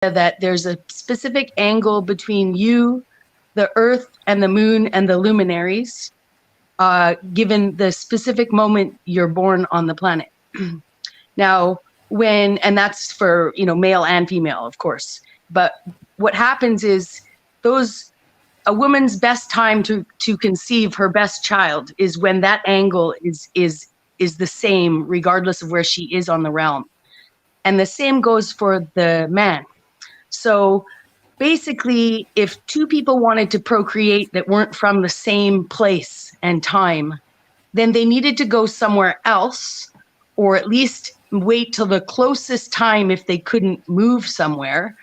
that there's a specific angle between you, the Earth, and the Moon, and the luminaries, given the specific moment you're born on the planet. Now, and that's for, male and female, of course. But what happens is a woman's best time to conceive her best child is when that angle is the same, regardless of where she is on the realm. And the same goes for the man. So basically, if two people wanted to procreate that weren't from the same place and time, then they needed to go somewhere else, or at least wait till the closest time if they couldn't move somewhere,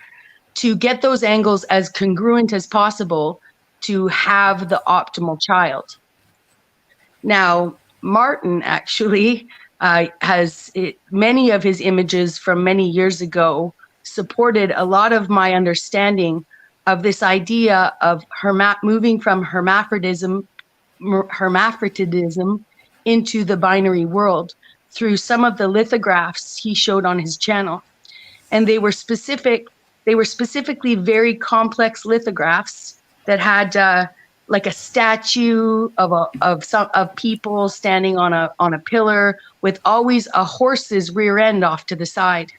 to get those angles as congruent as possible to have the optimal child. Now, Martin actually has many of his images from many years ago supported a lot of my understanding of this idea of moving from hermaphroditism into the binary world through some of the lithographs he showed on his channel. And they were specifically very complex lithographs that had like a statue of people standing on a pillar with always a horse's rear end off to the side,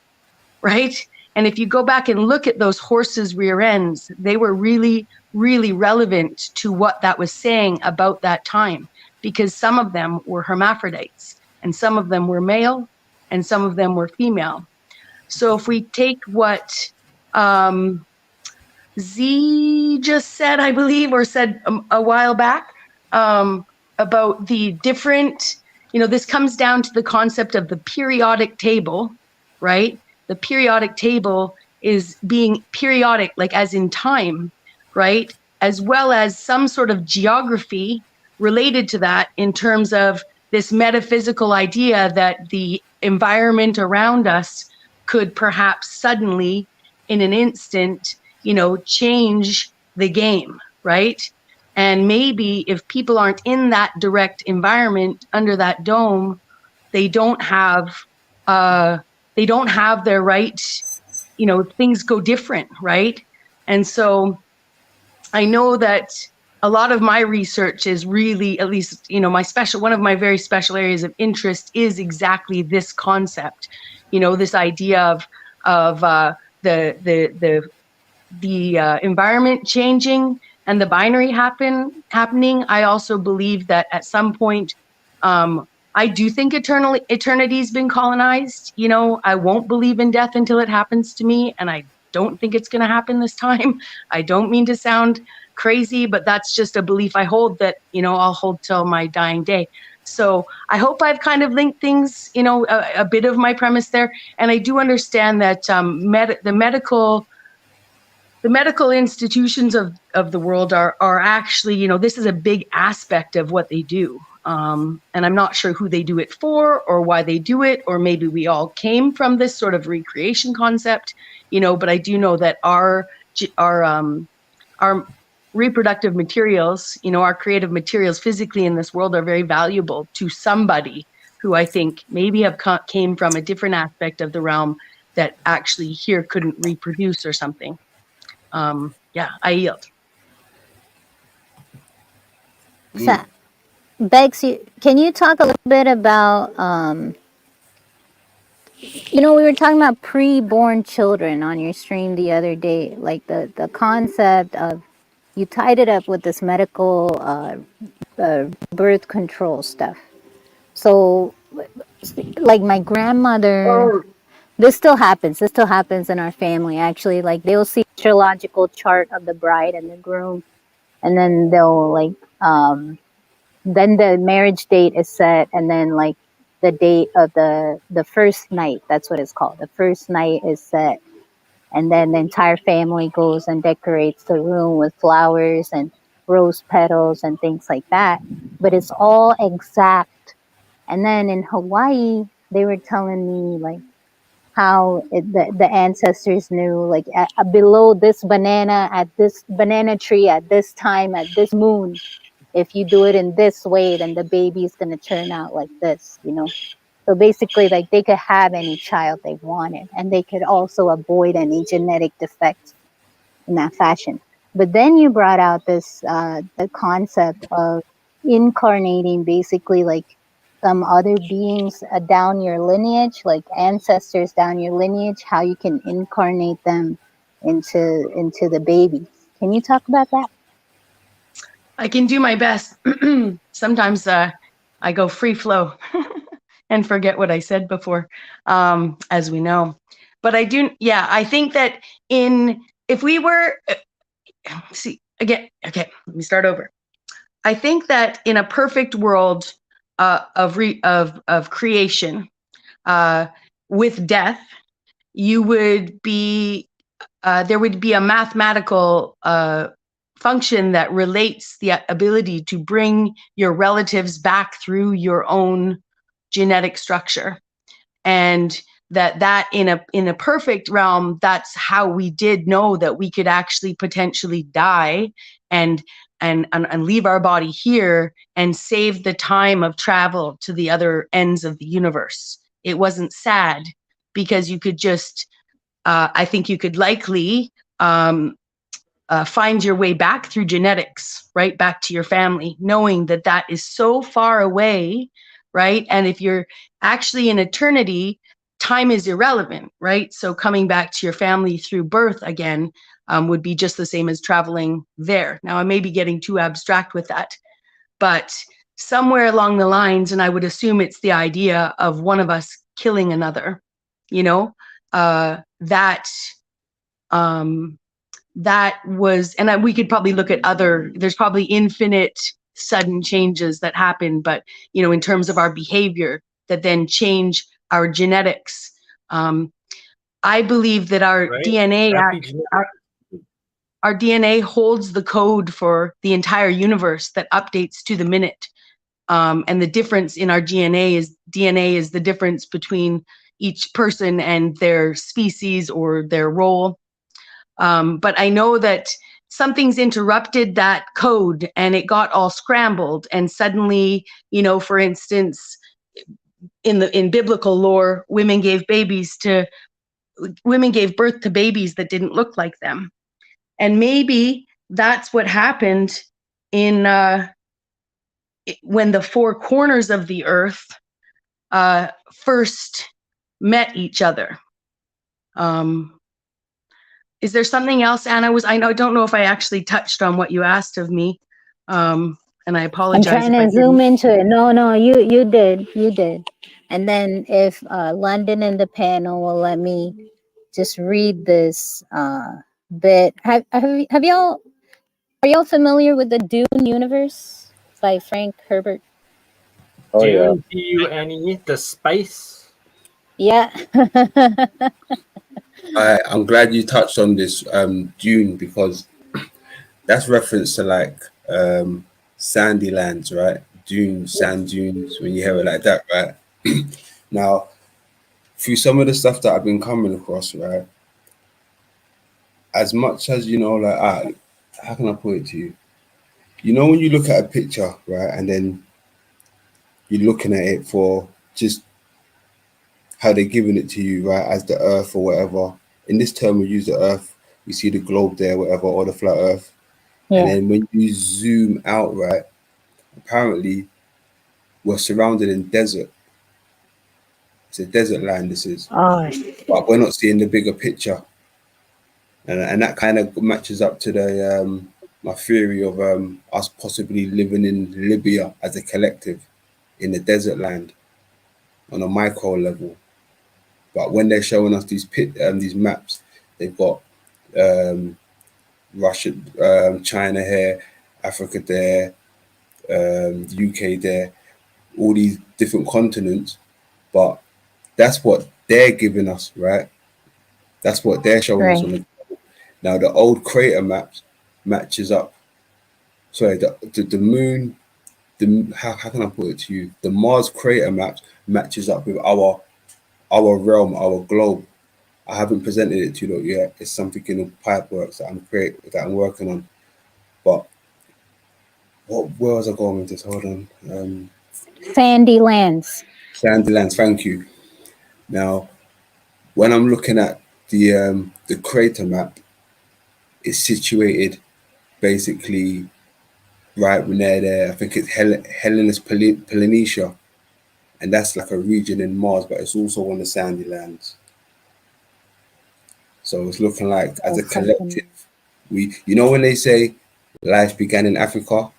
right? And if you go back and look at those horses' rear ends, they were really, really relevant to what that was saying about that time, because some of them were hermaphrodites, and some of them were male, and some of them were female. So if we take what Z just said, I believe, or said a while back, about the different, this comes down to the concept of the periodic table, right? The periodic table is being periodic, like as in time, right? As well as some sort of geography related to that in terms of this metaphysical idea that the environment around us could perhaps suddenly, in an instant, change the game, right? And maybe if people aren't in that direct environment under that dome, they don't have their right, things go different, right? And so I know that a lot of my research is really, at least, one of my very special areas of interest is exactly this concept, this idea of the environment changing and the binary happening. I also believe that at some point, I do think eternity's been colonized. I won't believe in death until it happens to me, and I don't think it's going to happen this time. I don't mean to sound crazy, but that's just a belief I hold that, I'll hold till my dying day. So I hope I've kind of linked things, a bit of my premise there. And I do understand that the medical institutions of the world are actually, this is a big aspect of what they do. And I'm not sure who they do it for or why they do it, or maybe we all came from this sort of recreation concept, but I do know that our reproductive materials, our creative materials physically in this world are very valuable to somebody who I think maybe came from a different aspect of the realm that actually here couldn't reproduce or something. I yield. So, Bexx, can you talk a little bit about, we were talking about pre-born children on your stream the other day, like the concept of, you tied it up with this medical birth control stuff. So, like my grandmother, this still happens in our family, actually. Like, they'll see astrological chart of the bride and the groom, and then they'll like, then the marriage date is set, and then like the date of the first night, that's what it's called. The first night is set, and then the entire family goes and decorates the room with flowers and rose petals and things like that. But it's all exact. And then in Hawaii, they were telling me like how the ancestors knew, like below this banana, at this banana tree, at this time, at this moon, if you do it in this way, then the baby is going to turn out like this, So So basically, like, they could have any child they wanted, and they could also avoid any genetic defects in that fashion. But then you brought out this the concept of incarnating, basically like some other beings down your lineage, like ancestors down your lineage, how you can incarnate them into the baby. Can you talk about that? I can do my best. Sometimes I go free flow and forget what I said before, as we know. But I do, yeah, I think that if we were, see, again, okay, let me start over. I think that in a perfect world of creation, with death, you would be, there would be a mathematical function that relates the ability to bring your relatives back through your own genetic structure. And that in a perfect realm, that's how we did know that we could actually potentially die and leave our body here and save the time of travel to the other ends of the universe. It wasn't sad because you could just, I think you could likely find your way back through genetics, right? Back to your family, knowing that that is so far away, right? And if you're actually in eternity, time is irrelevant, right? So coming back to your family through birth again would be just the same as traveling there. Now, I may be getting too abstract with that, but somewhere along the lines, and I would assume it's the idea of one of us killing another, you know, that was, and we could probably look at there's probably infinite sudden changes that happen, but, you know, in terms of our behavior that then change our genetics. I believe that our DNA, our DNA holds the code for the entire universe that updates to the minute. And the difference in our DNA is the difference between each person and their species or their role. But I know that something's interrupted that code and it got all scrambled. And suddenly, you know, for instance, in biblical lore, women gave birth to babies that didn't look like them. And maybe that's what happened in when the four corners of the earth first met each other. Is there something else, Anna? I don't know if I actually touched on what you asked of me, and I apologize. I'm trying to zoom into it. No, you did. And then if London in the panel will let me just read this bit. Have y'all, are y'all familiar with the Dune universe by Frank Herbert? Oh, yeah. Dune, D-U-N-E, the spice. Yeah. I'm glad you touched on this Dune, because that's reference to like sandy lands, right? Dunes, sand dunes, when you hear it like that, right? Now, through some of the stuff that I've been coming across, right, as much as, you know, like, how can I put it to you? You know, when you look at a picture, right, and then you're looking at it for just how they're giving it to you, right, as the earth or whatever. In this term, we use the earth, we see the globe there, whatever, or the flat earth. Yeah. And then when you zoom out, right, apparently we're surrounded in desert. It's a desert land, this is. Oh. But we're not seeing the bigger picture. And that kind of matches up to the my theory of us possibly living in Libya as a collective in the desert land on a micro level. But when they're showing us these maps, they've got Russia, China here, Africa there, the UK there, all these different continents. But that's what they're giving us, right? That's what they're showing us on the. Now the old crater maps matches up. Sorry, the moon. How can I put it to you? The Mars crater maps matches up with our realm, our globe. I haven't presented it to you yet. It's something in the pipeworks that I'm working on. But where was I going with this? Hold on. Sandy lands. Sandy lands. Thank you. Now, when I'm looking at the crater map, it's situated basically right near there. I think it's Hellenis Polynesia, and that's like a region in Mars, but it's also on the sandy lands. So it's looking like as a collective, you know when they say life began in Africa,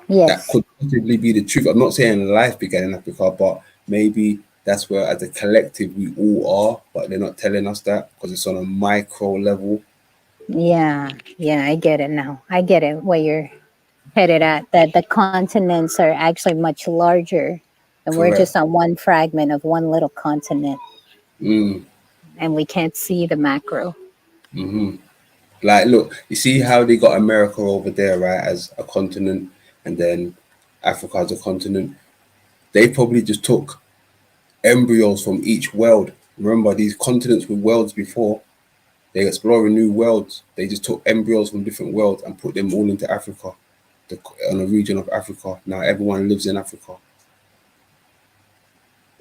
Yes. that could possibly be the truth. I'm not saying life began in Africa, but maybe that's where as a collective we all are, but they're not telling us that because it's on a micro level. Yeah, I get it now. I get it where you're headed at, that the continents are actually much larger and we're just on one fragment of one little continent. And we can't see the macro. Like, look, you see how they got America over there, right, as a continent, and then Africa as a continent. They probably just took embryos from each world. Remember, these continents were worlds before. They're exploring new worlds. They just took embryos from different worlds and put them all into Africa, on a region of Africa. Now everyone lives in Africa.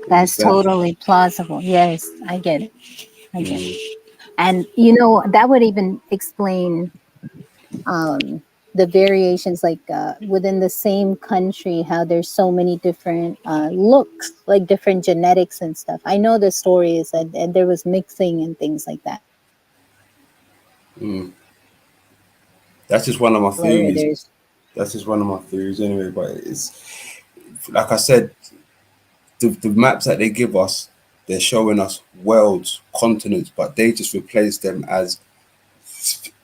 That's totally plausible. Yes, I get it. I get it. And, you know, that would even explain the variations, like within the same country, how there's so many different looks, like different genetics and stuff. I know the story is that there was mixing and things like that. That's just one of my theories. That's just one of my theories anyway. But it's like I said, the maps that they give us, they're showing us worlds, continents, but they just replace them as,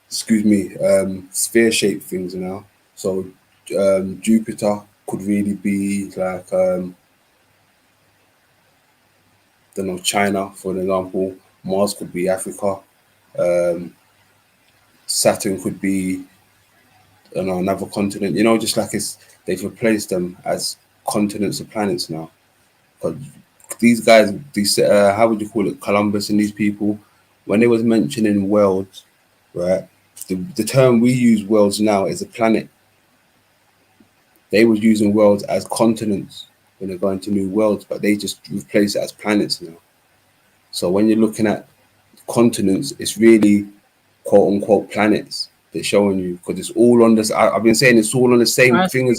sphere-shaped things now. So Jupiter could really be like, don't know, China, for example. Mars could be Africa. Saturn could be, I don't know, another continent. You know, just like they've replaced them as continents of planets now. But these guys, how would you call it, Columbus and these people, when they was mentioning worlds, right? The term we use worlds now is a planet. They was using worlds as continents when they're going to new worlds, but they just replace it as planets now. So when you're looking at continents, it's really quote unquote planets they're showing you, because it's all on this. I've been saying it's all on the same thing. I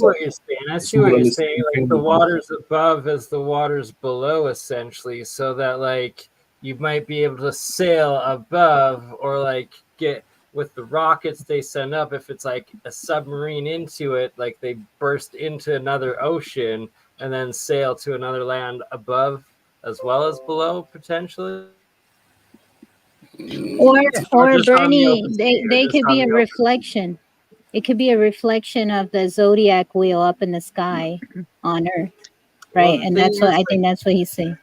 see what you're saying. Like the waters above as the waters below, essentially, so that like you might be able to sail above, or like get with the rockets they send up. If it's like a submarine into it, like they burst into another ocean and then sail to another land above as well as below, potentially. Or Bernie, they could be a reflection. It could be a reflection of the zodiac wheel up in the sky on Earth, right? Well, and that's what I think. That's what he's saying.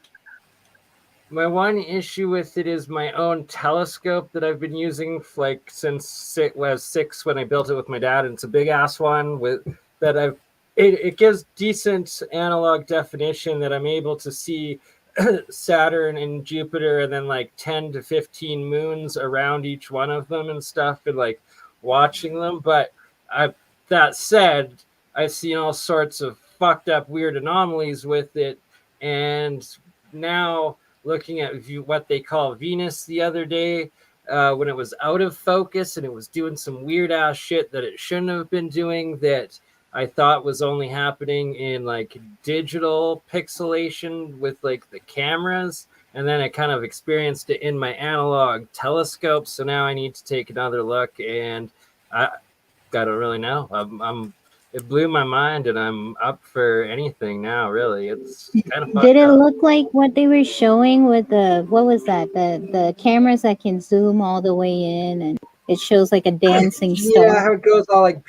My one issue with it is my own telescope that I've been using like since it was 6 when I built it with my dad. And it's a big ass one it gives decent analog definition that I'm able to see Saturn and Jupiter and then like 10 to 15 moons around each one of them and stuff, and like watching them. But that said, I've seen all sorts of fucked up weird anomalies with it. And now looking at what they call Venus the other day, when it was out of focus and it was doing some weird ass shit that it shouldn't have been doing, that I thought was only happening in like digital pixelation with like the cameras, and then I kind of experienced it in my analog telescope. So now I need to take another look, and I don't really know. It blew my mind, and I'm up for anything now. Really, it's kind of. Did it look like what they were showing with what was that? The cameras that can zoom all the way in, and it shows like a dancing star. Yeah, how it goes all like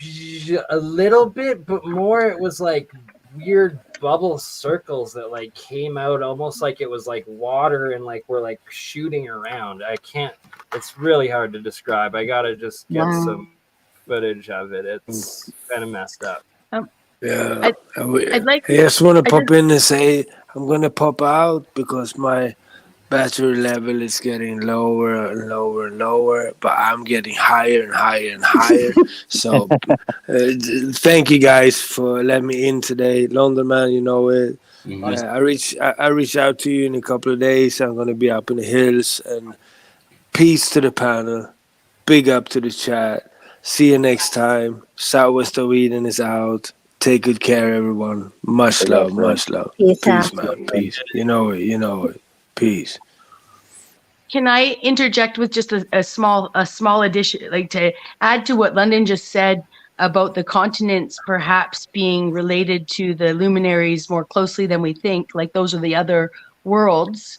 a little bit, but more it was like weird bubble circles that like came out almost like it was like water and like we're like shooting around. It's really hard to describe. I gotta just get some footage of it. It's kind of messed up. Yeah, I just want to pop in and say I'm gonna pop out because my battery level is getting lower and lower and lower, but I'm getting higher and higher and higher. So thank you guys for letting me in today. London man, you know it. I reach out to you in a couple of days. I'm gonna be up in the hills, and peace to the panel. Big up to the chat. See you next time. Southwest of Eden is out. Take good care, everyone. Much Big love, up, man. much love. Peace Peace, out. man. Peace. You know it. You know it. Peace. Can I interject with just a small addition, like to add to what London just said about the continents perhaps being related to the luminaries more closely than we think, like those are the other worlds.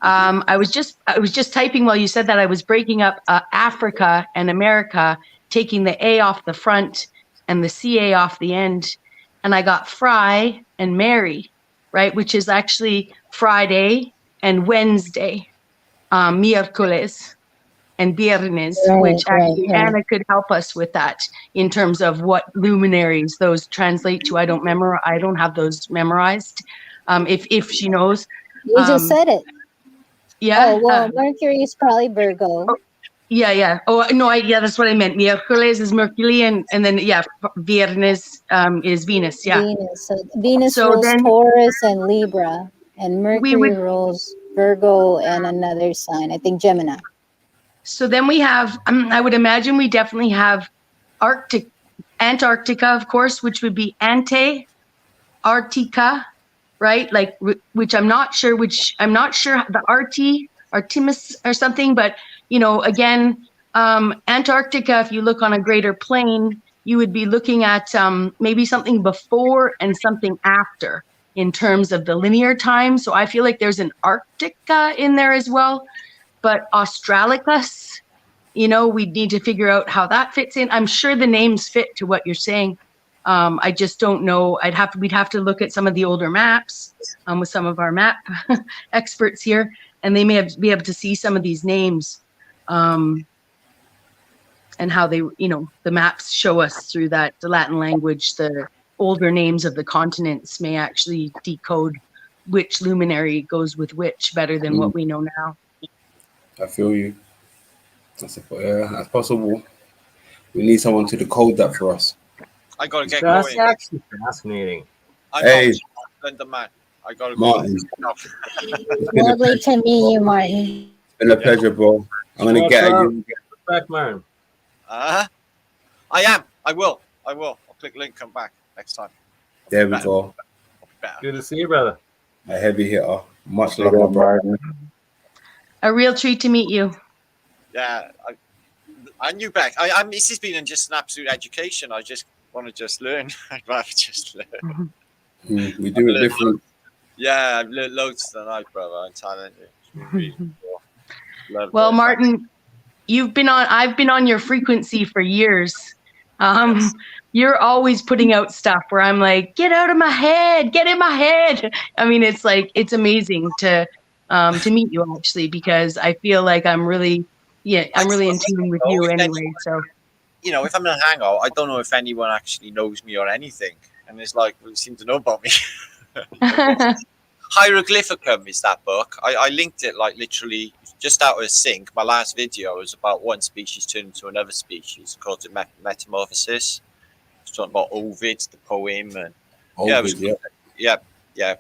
I was just typing while you said that. I was breaking up Africa and America, taking the A off the front and the CA off the end, and I got Fry and Mary, right, which is actually Friday and Wednesday. Miércoles and Viernes, which actually Anna could help us with that in terms of what luminaries those translate to. I don't have those memorized. If she knows. You just said it. Yeah. Oh, well, Mercury is probably Virgo. Yeah. Oh, no, that's what I meant. Miércoles is Mercury, and then, Viernes is Venus, yeah. Venus. So Venus rules Taurus and Libra, and Mercury rules Virgo and another sign, I think Gemini. So then we have, I would imagine we definitely have Antarctica, of course, which would be Antarctica, right? Like, which I'm not sure the Artemis or something, but, again, Antarctica, if you look on a greater plane, you would be looking at maybe something before and something after in terms of the linear time. So I feel like there's an Arctica in there as well. But Australicus, we'd need to figure out how that fits in. I'm sure the names fit to what you're saying. I just don't know. We'd have to look at some of the older maps with some of our map experts here, and they may be able to see some of these names and how they, the maps show us through that, the Latin language, the older names of the continents may actually decode which luminary goes with which better than what we know now. I feel you. That's possible. We need someone to decode that for us. I gotta get That's going. actually fascinating. Hey, London man. I gotta Martin. Lovely to meet you, Martin. It's been a pleasure, bro. I'm gonna get at you. Back, Martin. I am. I will. I'll click link. Come back next time. There we go. Good to see you, brother. A heavy hitter. Much love, Big my up, brother. Martin. A real treat to meet you. Yeah, I knew back. This has been just an absolute education. I just want to learn. I'd rather just learn. We do it different. Yeah, I've learned loads tonight, brother. I'm talented. Really cool. Well, Martin, I've been on your frequency for years. You're always putting out stuff where I'm like, get out of my head, get in my head. I mean, it's like, it's amazing to meet you actually, because I feel like I'm really in tune with you anyway. So, if I'm in a hangout, I don't know if anyone actually knows me or anything. And it's like, well, you seem to know about me. Hieroglyphicum is that book. I linked it like literally just out of sync. My last video was about one species turning into another species, called it Metamorphosis. It's talking about Ovid, the poem, and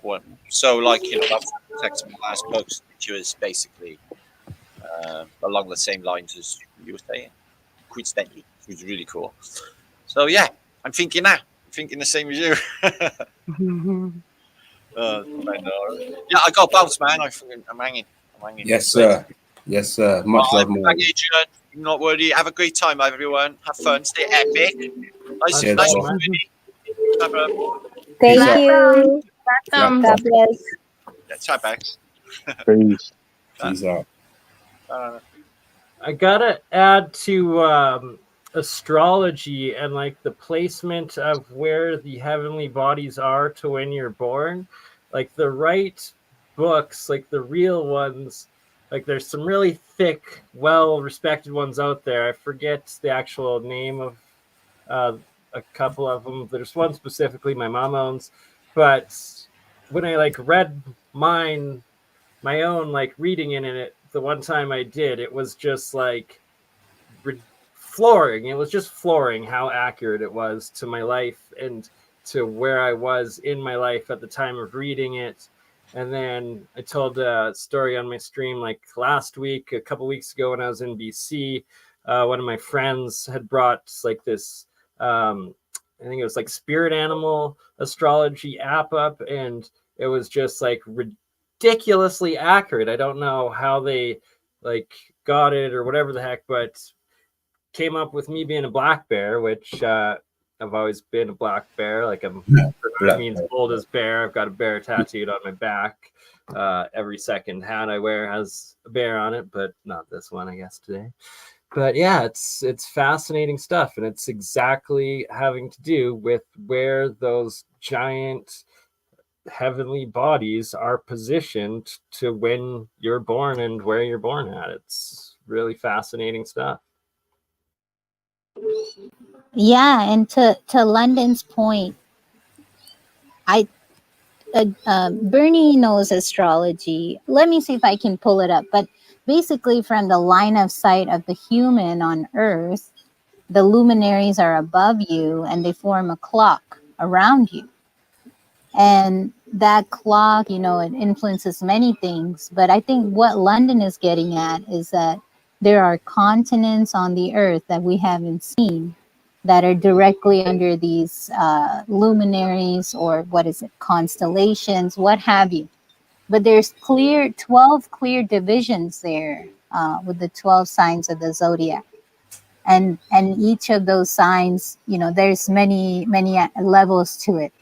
one. So like that's the text of my last post, which was basically along the same lines as you were saying, coincidentally, which was really cool. So yeah, I'm thinking that. I'm thinking the same as you. I know. Yeah, I got bounce, man. I'm hanging. Yes, sir. Yes, sir. Much love, more. Adrian. Not worry. Have a great time, everyone. Have fun. Stay epic. Nice to meet you. Thank you. God bless. Yeah, chat back. Peace. Peace out. I gotta add to astrology and like the placement of where the heavenly bodies are to when you're born. Like the right books, like the real ones, like there's some really thick, well-respected ones out there. I forget the actual name of a couple of them. There's one specifically my mom owns, but when I like read mine, my own like reading in it. The one time I did, it was just like flooring. It was just flooring how accurate it was to my life and to where I was in my life at the time of reading it. And then I told a story on my stream like last week, a couple weeks ago when I was in BC. One of my friends had brought like this, I think it was like spirit animal astrology app up, and it was just like ridiculously accurate. I don't know how they like got it or whatever the heck, but came up with me being a black bear, which I've always been a black bear. Like that means bold as bear. I've got a bear tattooed on my back. Every second hat I wear has a bear on it, but not this one, I guess, today. But yeah, it's fascinating stuff, and it's exactly having to do with where those giant heavenly bodies are positioned to when you're born and where you're born at. It's really fascinating stuff. Yeah, and to London's point, Bernie knows astrology. Let me see if I can pull it up. But basically, from the line of sight of the human on Earth, the luminaries are above you and they form a clock around you. And that clock, you know, it influences many things. But I think what London is getting at is that there are continents on the Earth that we haven't seen that are directly under these luminaries, or what is it, constellations, what have you. But there's 12 clear divisions there with the 12 signs of the zodiac. And each of those signs, you know, there's many levels to it.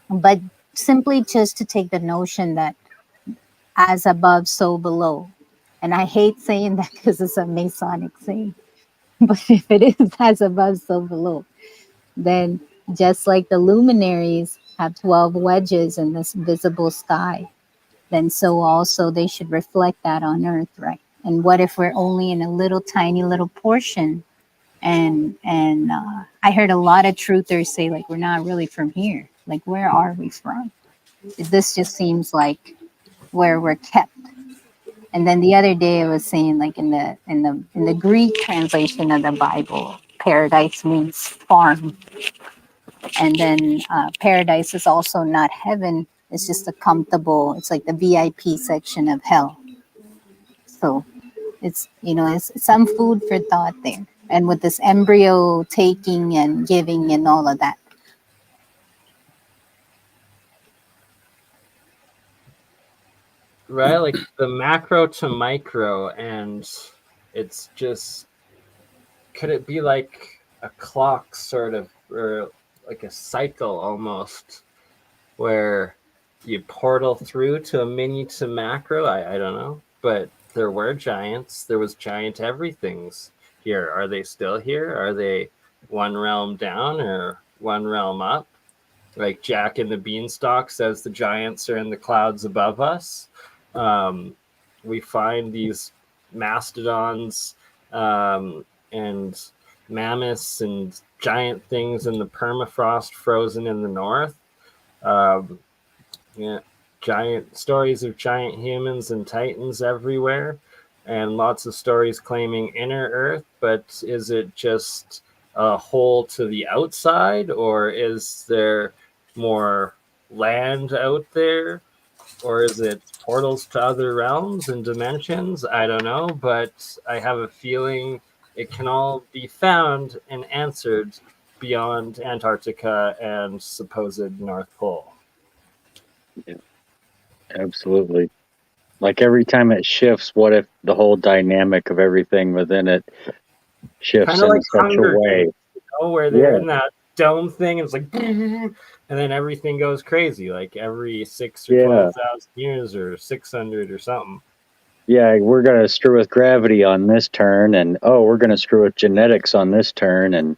But simply just to take the notion that as above, so below. And I hate saying that because it's a Masonic saying. But if it is as above, so below, then just like the luminaries have 12 wedges in this visible sky, then so also they should reflect that on Earth, right? And what if we're only in a little tiny little portion? And I heard a lot of truthers say, like, we're not really from here. Like, where are we from? This just seems like where we're kept. And then the other day I was saying, like, in the Greek translation of the Bible, paradise means farm. And then paradise is also not heaven. It's just a comfortable, it's like the VIP section of hell. So it's, you know, it's some food for thought there. And with this embryo taking and giving and all of that. Right, like the macro to micro, and it's just, could it be like a clock sort of, or like a cycle almost, where you portal through to a mini to macro? I don't know, but there were giants. There was giant everythings here. Are they still here? Are they one realm down or one realm up? Like Jack in the Beanstalk says, the giants are in the clouds above us. We find these mastodons and mammoths and giant things in the permafrost frozen in the north. Yeah, giant stories of giant humans and titans everywhere, and lots of stories claiming inner Earth. But is it just a hole to the outside, or is there more land out there? Or is it portals to other realms and dimensions? I don't know, but I have a feeling it can all be found and answered beyond Antarctica and supposed North Pole. Yeah, absolutely. Like every time it shifts, what if the whole dynamic of everything within it shifts Kind of in like such a Hunger way? Games, you know, where they're in that dome thing, and it's like, and then everything goes crazy, like every 6 or 12,000 years, or 600 or something. Yeah, we're going to screw with gravity on this turn, and we're going to screw with genetics on this turn, and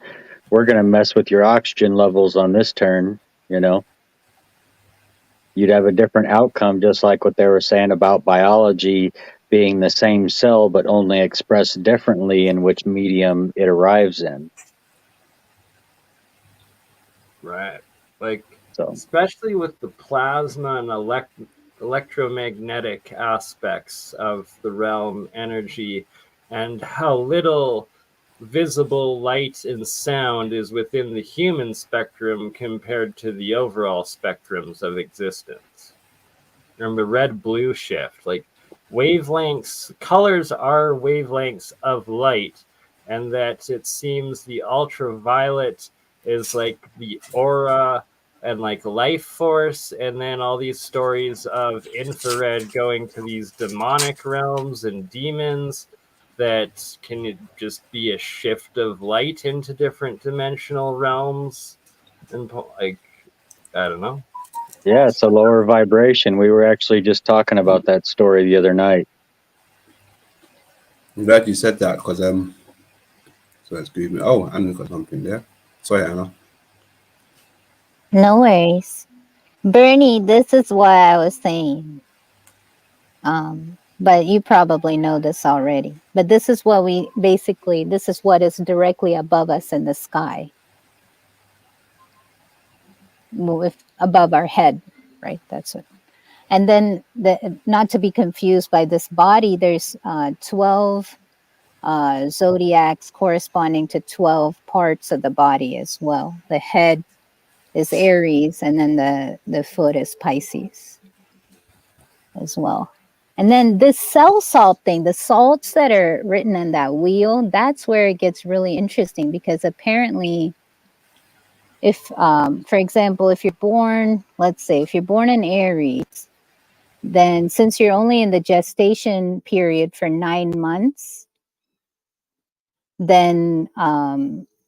we're going to mess with your oxygen levels on this turn, you know. You'd have a different outcome, just like what they were saying about biology being the same cell, but only expressed differently in which medium it arrives in. Right. Like, So, especially with the plasma and electromagnetic aspects of the realm energy and how little visible light and sound is within the human spectrum compared to the overall spectrums of existence. Remember red-blue shift, like wavelengths, colors are wavelengths of light, and that it seems the ultraviolet is like the aura and like life force, and then all these stories of infrared going to these demonic realms and demons that can just be a shift of light into different dimensional realms, and like, I don't know. Yeah, it's a lower vibration. We were actually just talking about that story the other night. I'm glad you said that because so excuse me. Oh, Anna's got something there. Sorry, Anna. No worries. Bernie, this is what I was saying. But you probably know this already. But this is what this is what is directly above us in the sky. Above our head, right? That's it. And then, not to be confused by this body, there's 12 zodiacs corresponding to 12 parts of the body as well. The head is Aries, and then the foot is Pisces as well. And then this cell salt thing, the salts that are written in that wheel, that's where it gets really interesting, because apparently if, for example, if you're born, let's say, if you're born in Aries, then since you're only in the gestation period for 9 months, then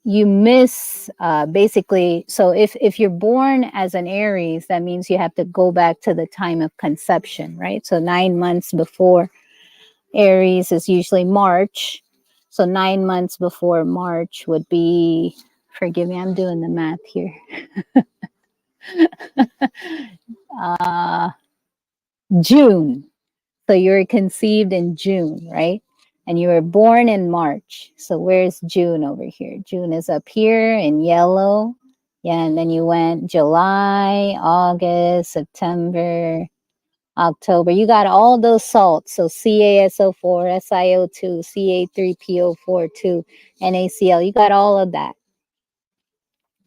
you miss basically. So if you're born as an Aries, that means you have to go back to the time of conception, right? So 9 months before Aries is usually March. So 9 months before March would be, forgive me, I'm doing the math here. June. So you were conceived in June, right? And you were born in March. So where's June over here? June is up here in yellow. Yeah, and then you went July, August, September, October. You got all those salts. So CaSO4, SiO2, Ca3PO4, NaCl. You got all of that.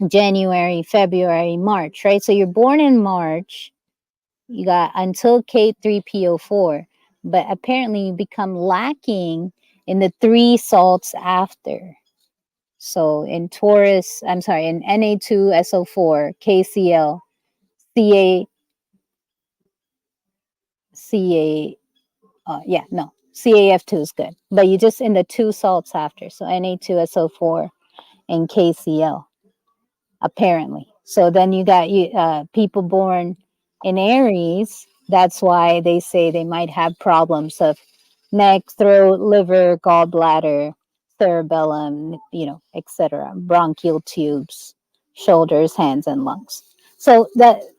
January, February, March, right? So you're born in March. You got until K3PO4, but apparently you become lacking in the 3 salts after. So in Taurus, I'm sorry, in Na2SO4, KCl, CAF2 is good, but you just in the 2 salts after. So Na2SO4 and KCl, apparently. So then you got people born in Aries. That's why they say they might have problems of neck, throat, liver, gallbladder, cerebellum, etc., bronchial tubes, shoulders, hands, and lungs. So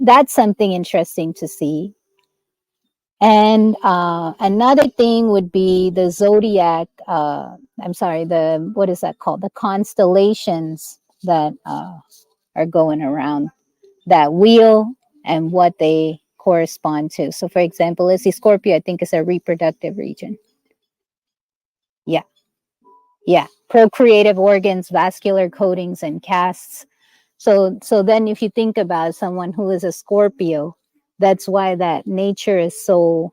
that's something interesting to see. And another thing would be the zodiac. What is that called? The constellations that are going around that wheel and what they correspond to. So for example, let's see, Scorpio, I think, is a reproductive region. Yeah. Procreative organs, vascular coatings, and casts. So then if you think about someone who is a Scorpio, that's why that nature is so,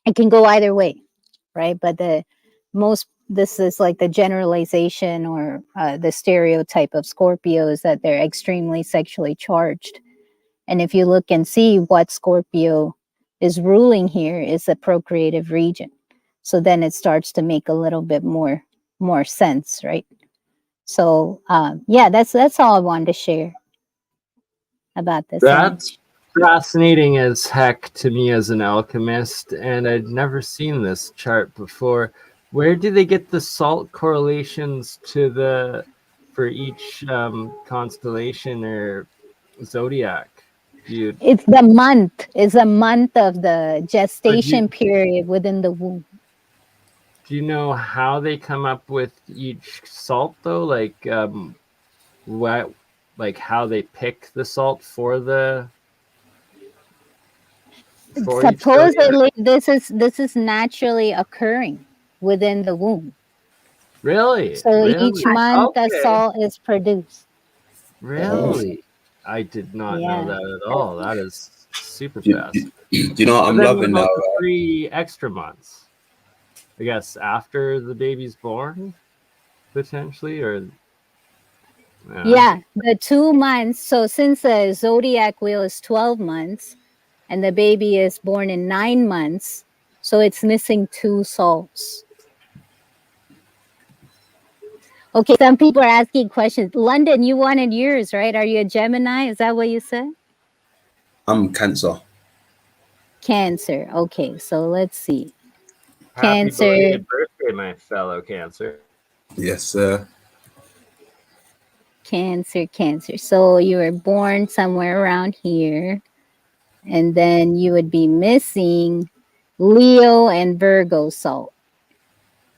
it can go either way, right? But this is like the generalization or the stereotype of Scorpio is that they're extremely sexually charged. And if you look and see what Scorpio is ruling here is the procreative region. So then it starts to make a little bit more sense, right? So that's all I wanted to share about this. That's fascinating as heck to me as an alchemist, and I'd never seen this chart before. Where do they get the salt correlations for each constellation or zodiac? It's the month. It's a month of the gestation period within the womb. Do you know how they come up with each salt though? Like how they pick the salt for the? before each zodiac? Supposedly, this is naturally occurring within the womb. Really? So Really? each month a Okay. salt is produced. Really? I did not know Yeah. that at all. That is super Do, fast. you know what But I'm then what loving now? about the 3 extra months? I guess after the baby's born, potentially, or Yeah, the 2 months. So since the zodiac wheel is 12 months and the baby is born in 9 months, so it's missing 2 salts. Okay, some people are asking questions. London, you wanted yours, right? Are you a Gemini? Is that what you said? I'm Cancer. Cancer. Okay, so let's see. happy Cancer. belated birthday, my fellow Cancer. Yes, sir. Cancer. So you were born somewhere around here, and then you would be missing Leo and Virgo salt,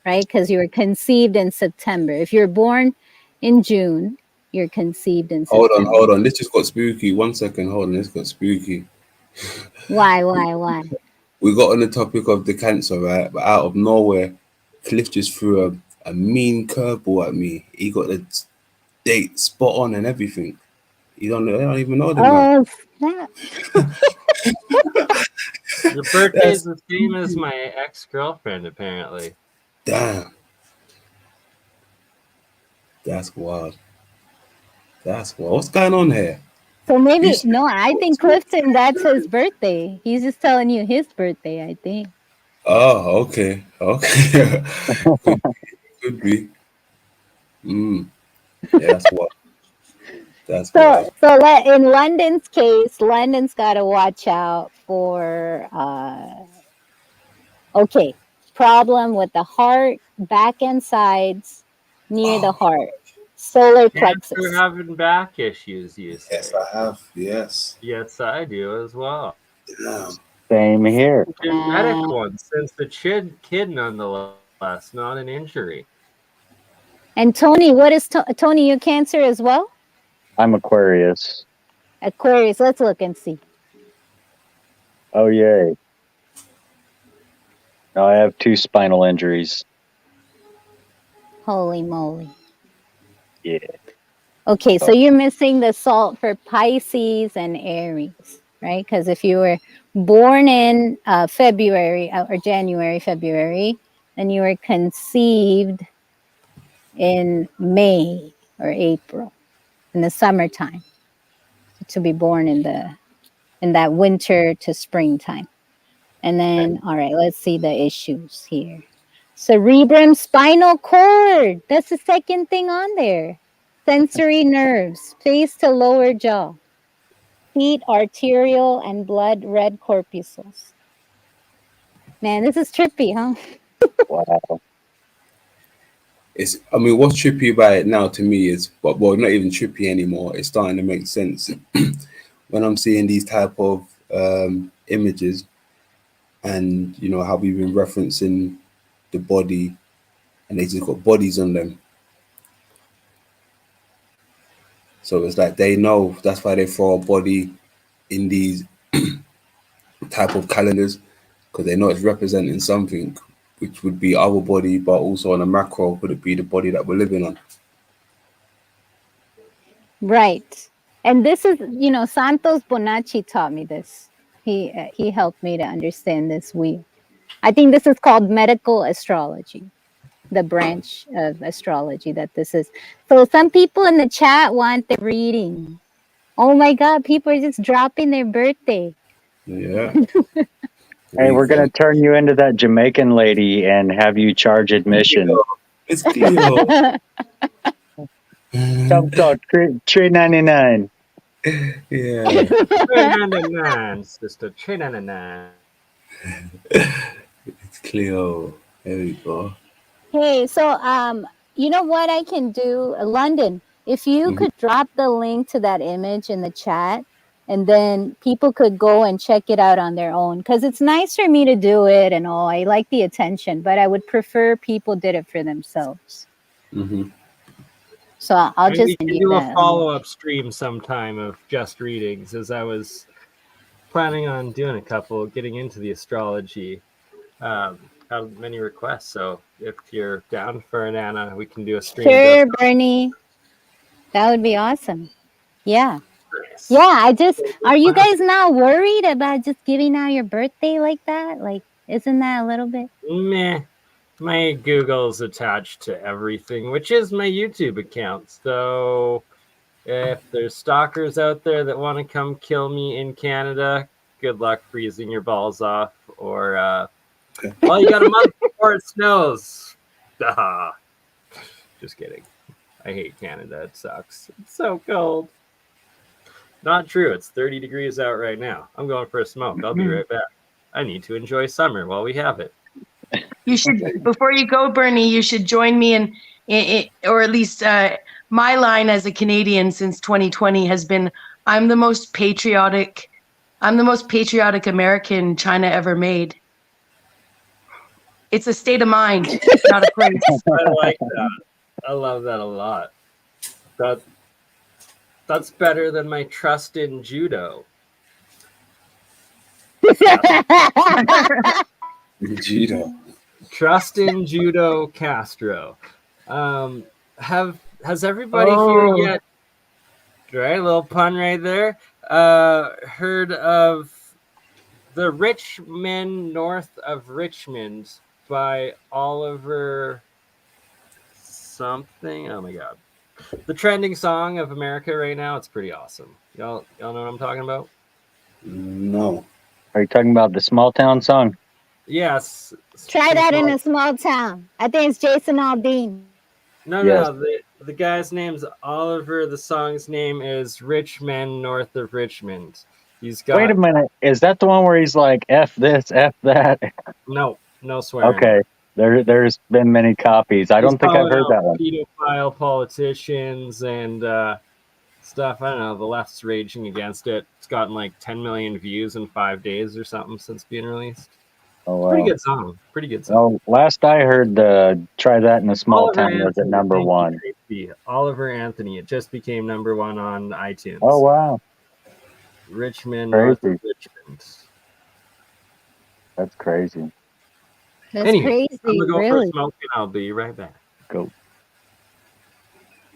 right? Because you were conceived in September. If you're born in June, you're conceived in September. Hold on. This just got spooky. 1 second. Hold on. This got spooky. Why? We got on the topic of the Cancer, right? But out of nowhere, Cliff just threw a mean curveball at me. He got the date spot on and everything. I don't even know the man. Oh, snap. Your birthday is the same as my ex-girlfriend, apparently. Damn. That's wild. What's going on here? So maybe, no, I think Clifton, that's his birthday. He's just telling you his birthday, I think. Oh, okay. Could be. Yeah, that's wild. So in London's case, London's got to watch out for, problem with the heart, back and sides, near the heart, solar plexus. You're having back issues, you say? Yes, I have. Yes. Yes, I do as well. Damn. Same here. Genetic one, since the kid nonetheless, not an injury. And Tony, what is Tony? You Cancer as well? I'm Aquarius. Aquarius. Let's look and see. Oh, yay. No, I have 2 spinal injuries. Holy moly. Yeah. Okay, so you're missing the salt for Pisces and Aries, right? Because if you were born in February or January, February, then you were conceived in May or April, in the summertime, to be born in that winter to springtime. And then, all right, let's see the issues here. Cerebrum, spinal cord. That's the second thing on there. Sensory nerves, face to lower jaw. Feet, arterial and blood red corpuscles. Man, this is trippy, huh? Wow. What's trippy about it now to me is, well, not even trippy anymore. It's starting to make sense when I'm seeing these type of images, and how we've been referencing the body, and they just got bodies on them. So it's like they know that's why they throw a body in these type of calendars, because they know it's representing something, which would be our body, but also on a macro, could it be the body that we're living on? Right. And this is, Santos Bonacci taught me this. He helped me to understand this wheel. I think this is called medical astrology, the branch of astrology that this is. So some people in the chat want the reading. Oh my God, people are just dropping their birthday. Yeah. Hey, we're going to turn you into that Jamaican lady and have you charge admission. It's Cleo. Top dog, $3.99. Yeah. 399, sister, 399. It's Cleo. There we go. Hey, so you know what I can do, London? If you could drop the link to that image in the chat, and then people could go and check it out on their own, because it's nice for me to do it and all. I like the attention, but I would prefer people did it for themselves. So I'll just do a follow-up stream sometime of just readings, as I was planning on doing a couple, getting into the astrology. Have many requests, so if you're down for an Anna, we can do a stream. Sure, Bernie. That would be awesome. Yeah. Nice. Yeah, are you guys not worried about just giving out your birthday like that? Like, isn't that a little bit? Meh. My Google's attached to everything, which is my YouTube account. So if there's stalkers out there that want to come kill me in Canada, good luck freezing your balls off. Or, well, you got a month before it snows. Just kidding. I hate Canada. It sucks. It's so cold. Not true. It's 30 degrees out right now. I'm going for a smoke. I'll be right back. I need to enjoy summer while we have it. You should, before you go, Bernie, you should join me in or at least my line as a Canadian since 2020 has been, I'm the most patriotic American China ever made. It's a state of mind, not a place. I like that. I love that a lot. That's better than my trust in judo. Judo. Trust in judo Castro. Has everybody here yet? Right, a little pun right there. Heard of The Rich Men North of Richmond by Oliver something? Oh my god. The trending song of America right now. It's pretty awesome. Y'all know what I'm talking about? No. Are you talking about the small town song? Yes. Try that in a small town. I think it's Jason Aldean. No. The guy's name's Oliver. The song's name is Rich Men North of Richmond. He's got. Wait a minute. Is that the one where he's like, F this, F that? No swearing. Okay. There's been many copies. I don't think I've heard that one. Pedophile politicians and stuff. I don't know. The left's raging against it. It's gotten like 10 million views in 5 days or something since being released. Oh, wow. Pretty good song. Well, last I heard, Try That in a Small Oliver Town was at number one. Oliver Anthony. It just became number one on iTunes. Oh, wow. Richmond, Crazy. North of Richmond. That's crazy. That's Anyway, crazy. I'm going to go for a Really? smoke and I'll be right back. Go.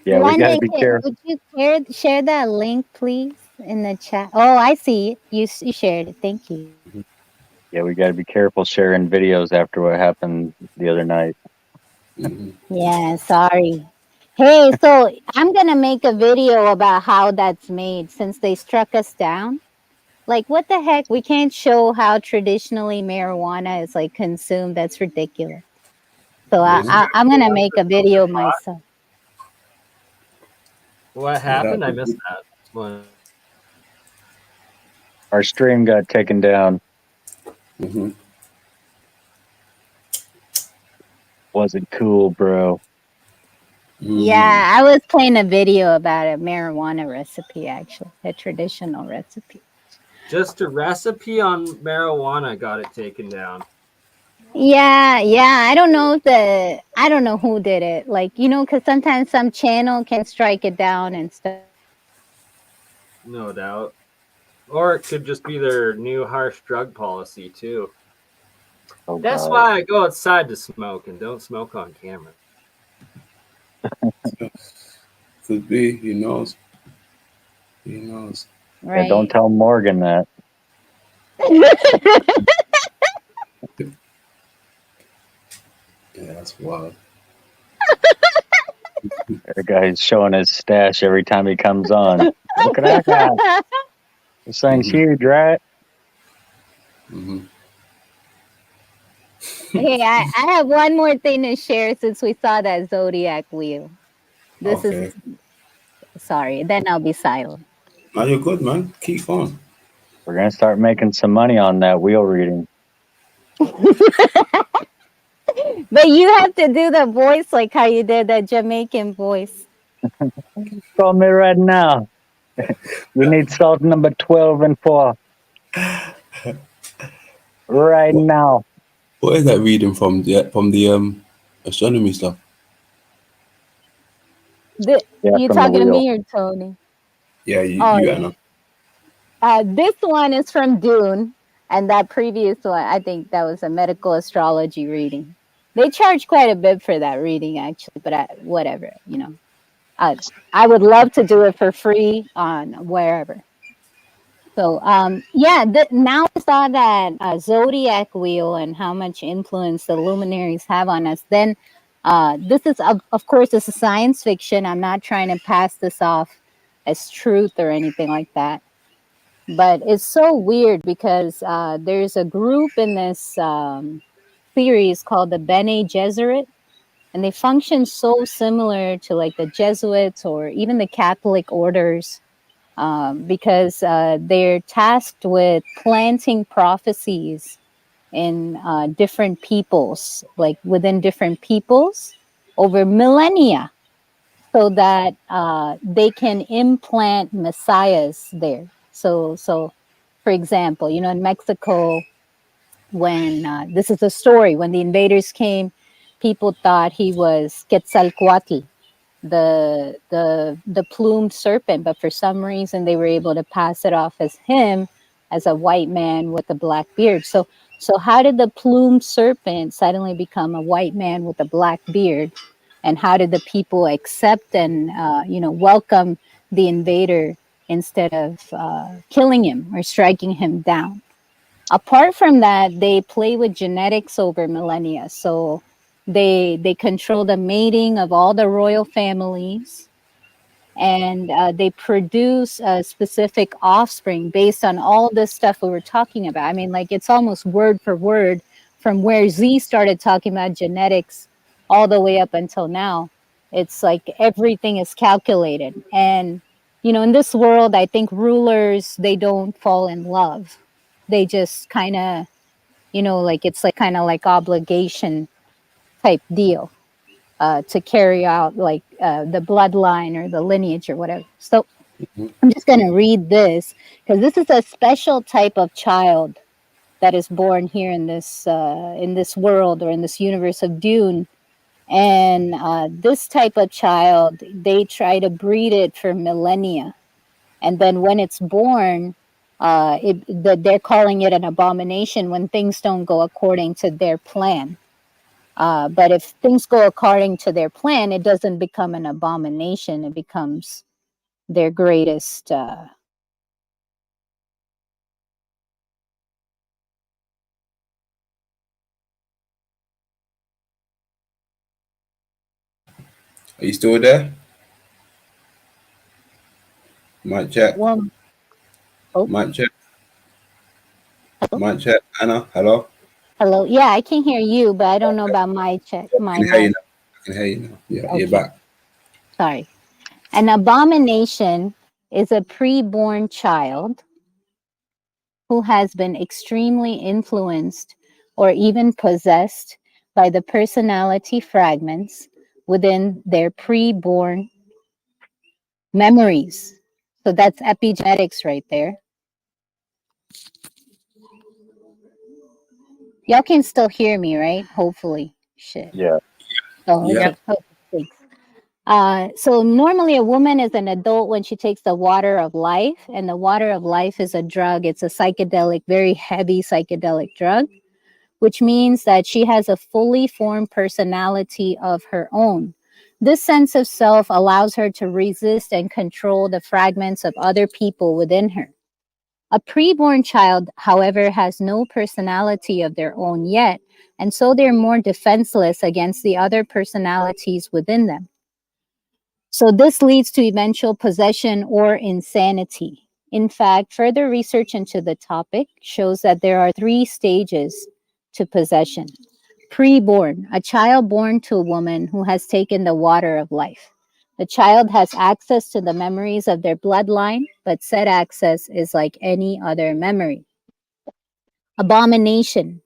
Yeah, we got to be Wanda, careful. would you share that link, please, in the chat? Oh, I see it. You shared it. Thank you. Yeah, we got to be careful sharing videos after what happened the other night. Yeah, sorry. Hey, so I'm going to make a video about how that's made since they struck us down. Like, what the heck? We can't show how traditionally marijuana is, like, consumed. That's ridiculous. So I'm going to make a video myself. What happened? I missed that one. Our stream got taken down. Mm-hmm. Wasn't cool, bro. Yeah, I was playing a video about a marijuana recipe, actually, a traditional recipe. Just a recipe on marijuana got it taken down. Yeah. I don't know who did it. Like, because sometimes some channel can strike it down and stuff. No doubt. Or it could just be their new harsh drug policy, too. Oh, That's God. why I go outside to smoke and don't smoke on camera. Could be. He knows. He knows. Right. Yeah, don't tell Morgan that. Yeah, that's wild. The guy's showing his stash every time he comes on. Look at that guy. This thing's huge, right? Mm-hmm. Hey, I have one more thing to share since we saw that zodiac wheel. This is sorry, then I'll be silent. No, you're good, man. Keep on. We're going to start making some money on that wheel reading. But you have to do the voice like how you did that Jamaican voice. Call me right now. You need salt number 12 and 4. Right now. What is that reading from the astronomy stuff? You from the talking to wheel. me or Tony? Yeah, you Oh, you yeah. Anna. This one is from Dune, and that previous one, I think that was a medical astrology reading. They charge quite a bit for that reading, actually, but whatever, you know. I would love to do it for free on wherever. So, yeah, now I saw that zodiac wheel and how much influence the luminaries have on us. Then, this is, of course, this is science fiction. I'm not trying to pass this off as truth or anything like that. But it's so weird because there's a group in this series called the Bene Gesserit, and they function so similar to like the Jesuits or even the Catholic orders, because they're tasked with planting prophecies in different peoples, like within different peoples over millennia, so that they can implant messiahs there. So, for example, you know, in Mexico, when this is a story, when the invaders came, people thought he was Quetzalcoatl, the plumed serpent, but for some reason they were able to pass it off as him, as a white man with a black beard. So how did the plumed serpent suddenly become a white man with a black beard? And how did the people accept and you know, welcome the invader instead of killing him or striking him down? Apart from that, they play with genetics over millennia. So they control the mating of all the royal families, and they produce a specific offspring based on all this stuff we were talking about. I mean, like, it's almost word for word from where Z started talking about genetics all the way up until now. It's like everything is calculated. And, you know, in this world, I think rulers, they don't fall in love. They just kind of, you know, like, it's like kind of like obligation type deal. To carry out like the bloodline or the lineage or whatever. So I'm just going to read this because this is a special type of child that is born here in this world or in this universe of Dune. And this type of child, they try to breed it for millennia. And then when it's born, they're calling it an abomination when things don't go according to their plan. But if things go according to their plan, it doesn't become an abomination. It becomes their greatest. Are you still there? Mic check. Well, oh, Mic check. hello? Mic check. Anna, hello. Hello. Yeah, I can hear you, but I don't know about my check. I My can hear you mic. now. I can hear you now. Yeah, Okay. you're back. Sorry. An abomination is a preborn child who has been extremely influenced or even possessed by the personality fragments within their preborn memories. So that's epigenetics right there. Y'all can still hear me, right? Hopefully. Shit. Yeah. Oh, Yeah. okay. Oh, thanks. So normally a woman is an adult when she takes the water of life, and the water of life is a drug. It's a psychedelic, very heavy psychedelic drug, which means that she has a fully formed personality of her own. This sense of self allows her to resist and control the fragments of other people within her. A preborn child, however, has no personality of their own yet, and so they're more defenseless against the other personalities within them. So this leads to eventual possession or insanity. In fact, further research into the topic shows that there are 3 stages to possession. Preborn, a child born to a woman who has taken the water of life. The child has access to the memories of their bloodline, but said access is like any other memory. Abomination.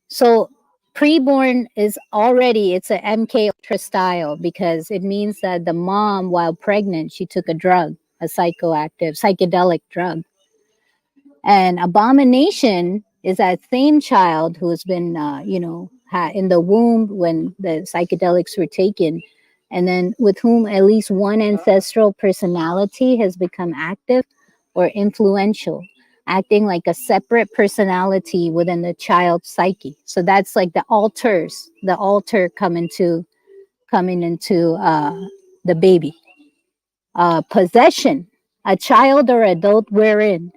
So preborn is already, it's a MK Ultra style because it means that the mom, while pregnant, she took a drug, a psychoactive, psychedelic drug. And abomination is that same child who has been, in the womb when the psychedelics were taken, and then with whom at least one ancestral personality has become active, or influential, acting like a separate personality within the child's psyche. So that's like the alter coming into the baby. Possession, a child or adult wherein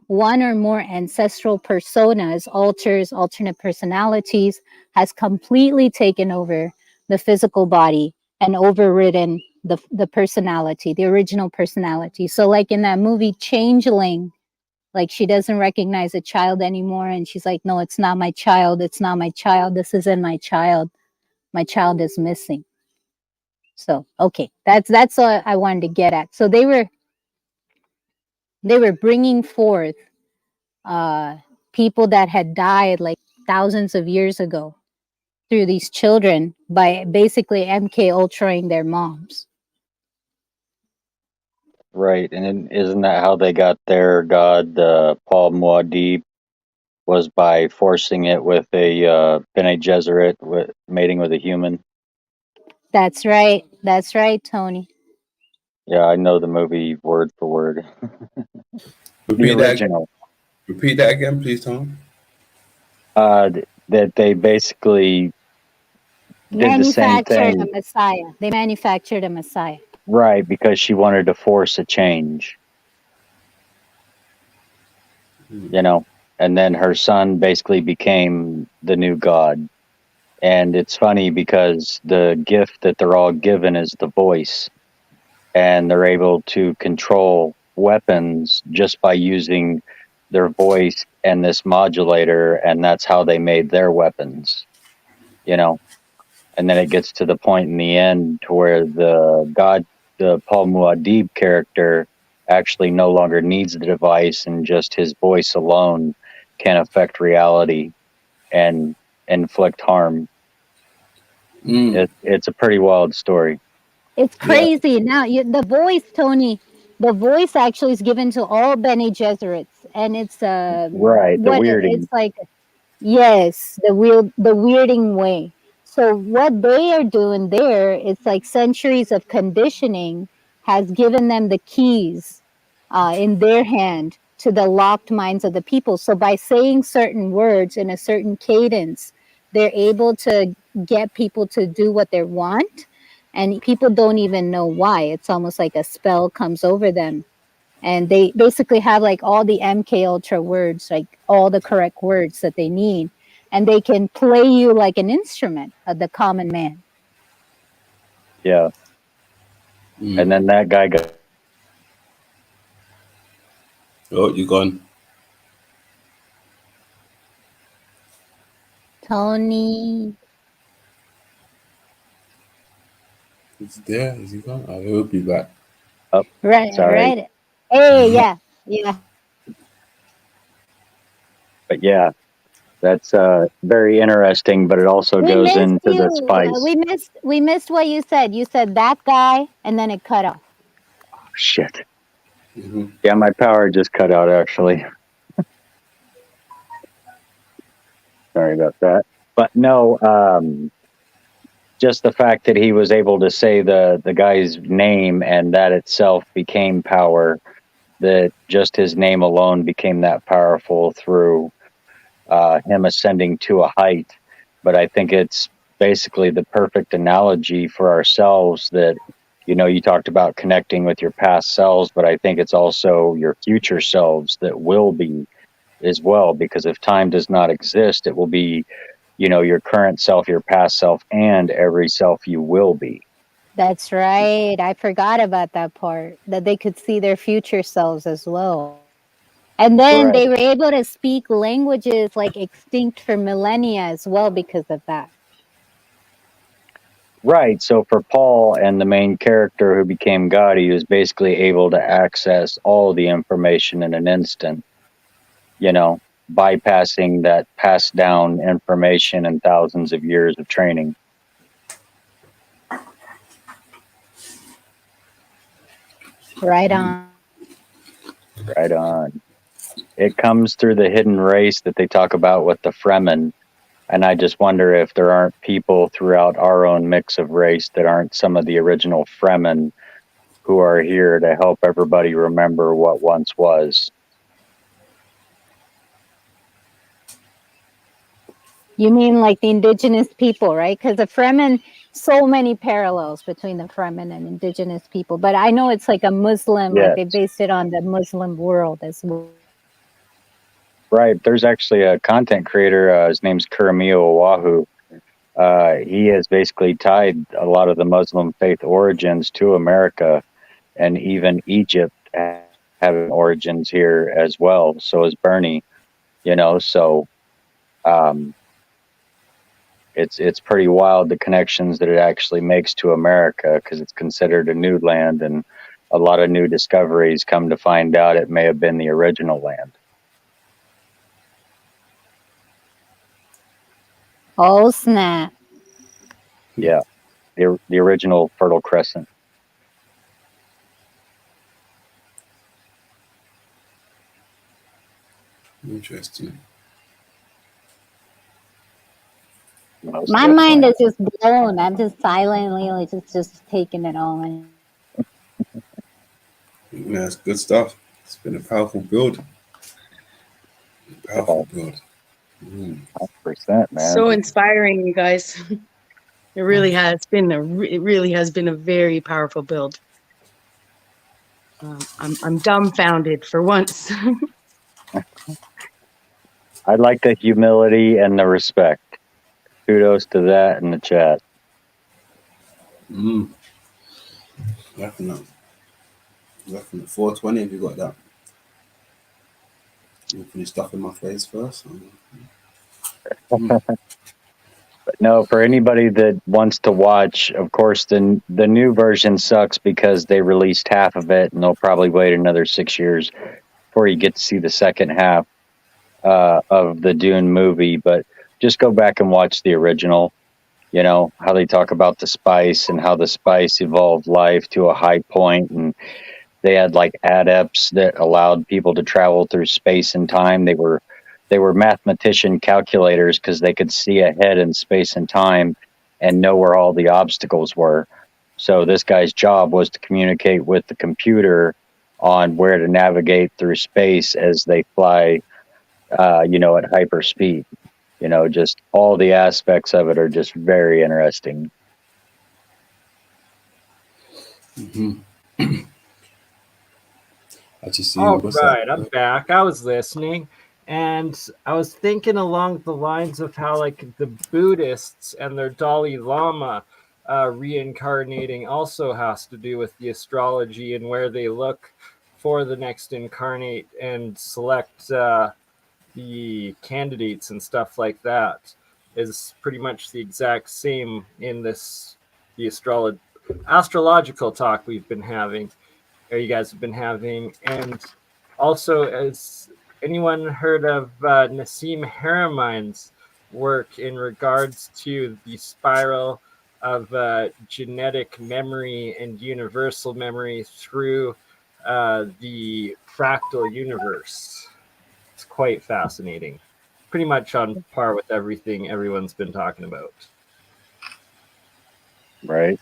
one or more ancestral personas, alters, alternate personalities, has completely taken over the physical body and overridden the personality, the original personality. So like in that movie Changeling, like she doesn't recognize a child anymore, and she's like, no, it's not my child, it's not my child, this isn't my child is missing. So okay, that's what I wanted to get at. So they were bringing forth people that had died like thousands of years ago through these children by basically MK ultraing their moms. Right, and isn't that how they got their god, Paul Muad'Dib, was by forcing it with a Bene Gesserit, mating with a human? That's right, Tony. Yeah, I know the movie word for word. The Repeat that. original. Repeat that again, please, Tom. That they basically did the same Manufactured a thing. Messiah. They manufactured a Messiah. Right, because she wanted to force a change. You know, and then her son basically became the new god. And it's funny because the gift that they're all given is the voice, and they're able to control weapons just by using their voice and this modulator, and that's how they made their weapons, you know. And then it gets to the point in the end to where the Paul Muad'Dib character actually no longer needs the device, and just his voice alone can affect reality and inflict harm. It's a pretty wild story. It's crazy. Now, the voice, Tony, the voice actually is given to all Bene Gesserits, and it's right, the weirding. It's like, yes, the weirding way. So what they are doing there, it's like centuries of conditioning has given them the keys in their hand to the locked minds of the people. So by saying certain words in a certain cadence, they're able to get people to do what they want, and people don't even know why. It's almost like a spell comes over them, and they basically have like all the MK Ultra words, like all the correct words that they need, and they can play you like an instrument of the common man. Yeah. And then that guy got... Oh, you gone. Tony. Is he there? Is he gone? I will be back. Oh, right, sorry. Right. Hey, yeah. But yeah, that's very interesting, but it also goes into the spice. We missed what you said. You said that guy, and then it cut off. Oh, shit. Yeah, my power just cut out, actually. Sorry about that. But no, just the fact that he was able to say the guy's name, and that itself became power, that just his name alone became that powerful through him ascending to a height. But I think it's basically the perfect analogy for ourselves that, you know, you talked about connecting with your past selves, but I think it's also your future selves that will be as well, because if time does not exist, it will be, you know, your current self, your past self, and every self you will be. That's right. I forgot about that part, that they could see their future selves as well. And then they were able to speak languages like extinct for millennia as well because of that. Right. So for Paul and the main character who became God, he was basically able to access all the information in an instant, you know, bypassing that passed down information and thousands of years of training. Right on. Right on. It comes through the hidden race that they talk about with the Fremen. And I just wonder if there aren't people throughout our own mix of race that aren't some of the original Fremen who are here to help everybody remember what once was. You mean like the indigenous people, right? Because the Fremen, so many parallels between the Fremen and indigenous people. But I know it's like a Muslim, like Yes. they based it on the Muslim world as well. Right. There's actually a content creator. His name's Kuramio Oahu. He has basically tied a lot of the Muslim faith origins to America, and even Egypt having origins here as well. So is BurnEye. You know, so it's pretty wild the connections that it actually makes to America, because it's considered a new land, and a lot of new discoveries come to find out it may have been the original land. Oh, snap. Yeah, the original Fertile Crescent. Interesting. Most My definitely. mind is just blown. I'm just silently like, just taking it all in. Yeah, that's good stuff. It's been a powerful build. Powerful build. 100%, man. So inspiring, you guys. It really has been a very powerful build. I'm dumbfounded for once. I like the humility and the respect. Kudos to that in the chat. Definitely. 420, have you got that? You finish stuffing my face first? But no, for anybody that wants to watch, of course, the new version sucks because they released half of it, and they'll probably wait another 6 years before you get to see the second half of the Dune movie. But just go back and watch the original. You know, how they talk about the spice and how the spice evolved life to a high point, and they had like adepts that allowed people to travel through space and time. They were mathematician calculators because they could see ahead in space and time and know where all the obstacles were. So this guy's job was to communicate with the computer on where to navigate through space as they fly, you know, at hyper speed. You know, just all the aspects of it are just very interesting. I just see All what's right, that? I'm back. I was listening, and I was thinking along the lines of how, like, the Buddhists and their Dalai Lama reincarnating also has to do with the astrology and where they look for the next incarnate and select the candidates and stuff like that. Is pretty much the exact same in the astrological talk we've been having, or you guys have been having. And also, has anyone heard of Nassim Haramine's work in regards to the spiral of genetic memory and universal memory through the fractal universe? It's quite fascinating. Pretty much on par with everything everyone's been talking about. Right.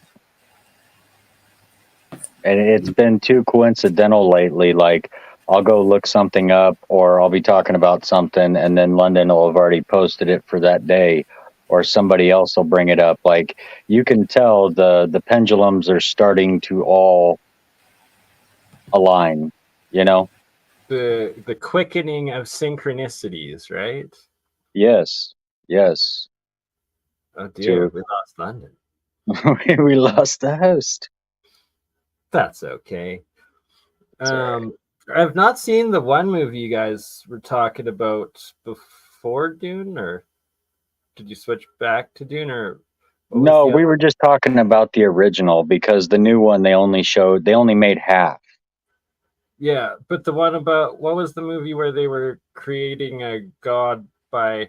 And it's been too coincidental lately. Like, I'll go look something up, or I'll be talking about something, and then London will have already posted it for that day, or somebody else will bring it up. Like, you can tell the pendulums are starting to all align, you know? The quickening of synchronicities, right? Yes. Yes. Oh dear, we lost London. We lost the host. That's okay. I've not seen the one movie you guys were talking about before Dune, or did you switch back to Dune, or No, we were just talking about the original, because the new one they only made half. Yeah, but the one about, what was the movie where they were creating a god by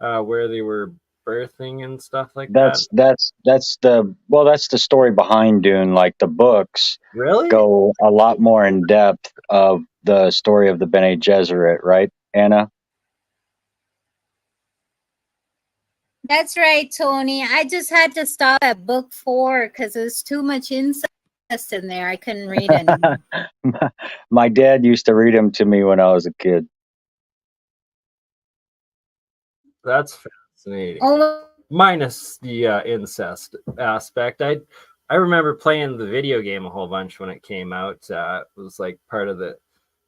where they were birthing and stuff like that? That's the story behind Dune. Like, the books Really go a lot more in depth of the story of the Bene Gesserit, right, Anna? That's right, Tony. I just had to stop at book 4 because there's too much insight in there. I couldn't read anymore. My dad used to read them to me when I was a kid. That's fascinating. Oh, Minus the incest aspect. I remember playing the video game a whole bunch when it came out. It was like part of the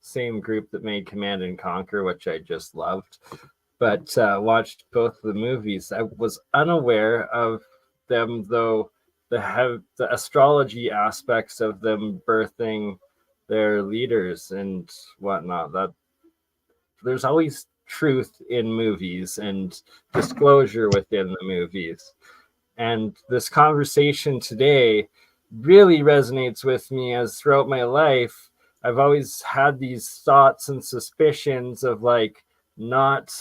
same group that made Command and Conquer, which I just loved. But watched both the movies. I was unaware of them, though. The astrology aspects of them birthing their leaders and whatnot. That there's always truth in movies and disclosure within the movies. And this conversation today really resonates with me, as throughout my life, I've always had these thoughts and suspicions of like not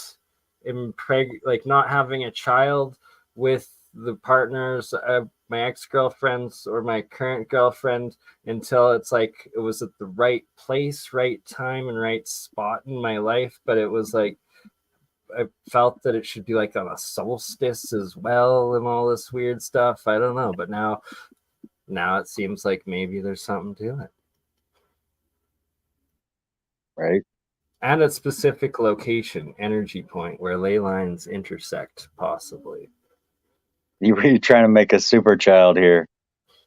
not having a child with the partners of my ex-girlfriends or my current girlfriend until it's like it was at the right place, right time, and right spot in my life. But it was like I felt that it should be like on a solstice as well and all this weird stuff. I don't know, but now it seems like maybe there's something to it. Right. And a specific location, energy point, where ley lines intersect, possibly. You were trying to make a super child here.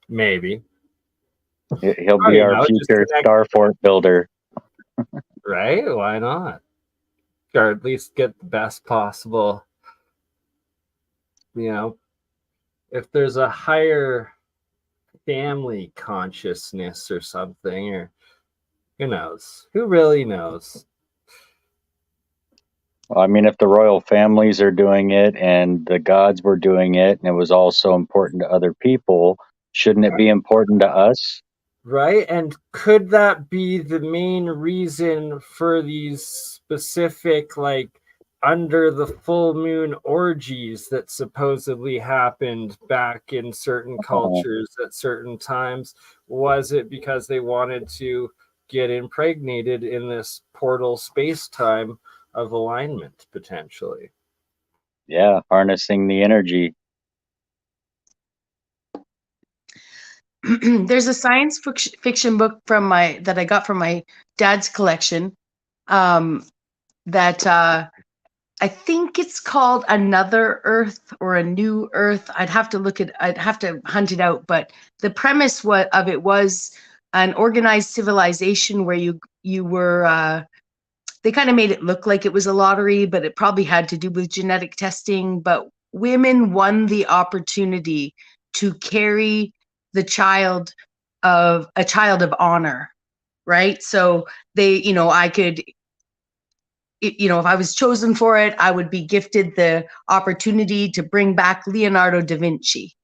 Maybe. He'll be our future Starfort builder. Right? Why not? Or at least get the best possible. You know, if there's a higher family consciousness or something, or who knows? Who really knows? Well, I mean, if the royal families are doing it and the gods were doing it, and it was also important to other people, shouldn't it be important to us? Right? And could that be the main reason for these specific, like, under the full moon orgies that supposedly happened back in certain cultures at certain times? Was it because they wanted to get impregnated in this portal space-time of alignment, potentially? Yeah, harnessing the energy. There's a science fiction book that I got from my dad's collection, that I think it's called Another Earth or A New Earth. I'd have to hunt it out, but the premise of it was an organized civilization where you were they kind of made it look like it was a lottery, but it probably had to do with genetic testing. But women won the opportunity to carry the child of honor, right? So they, I could, if I was chosen for it, I would be gifted the opportunity to bring back Leonardo da Vinci.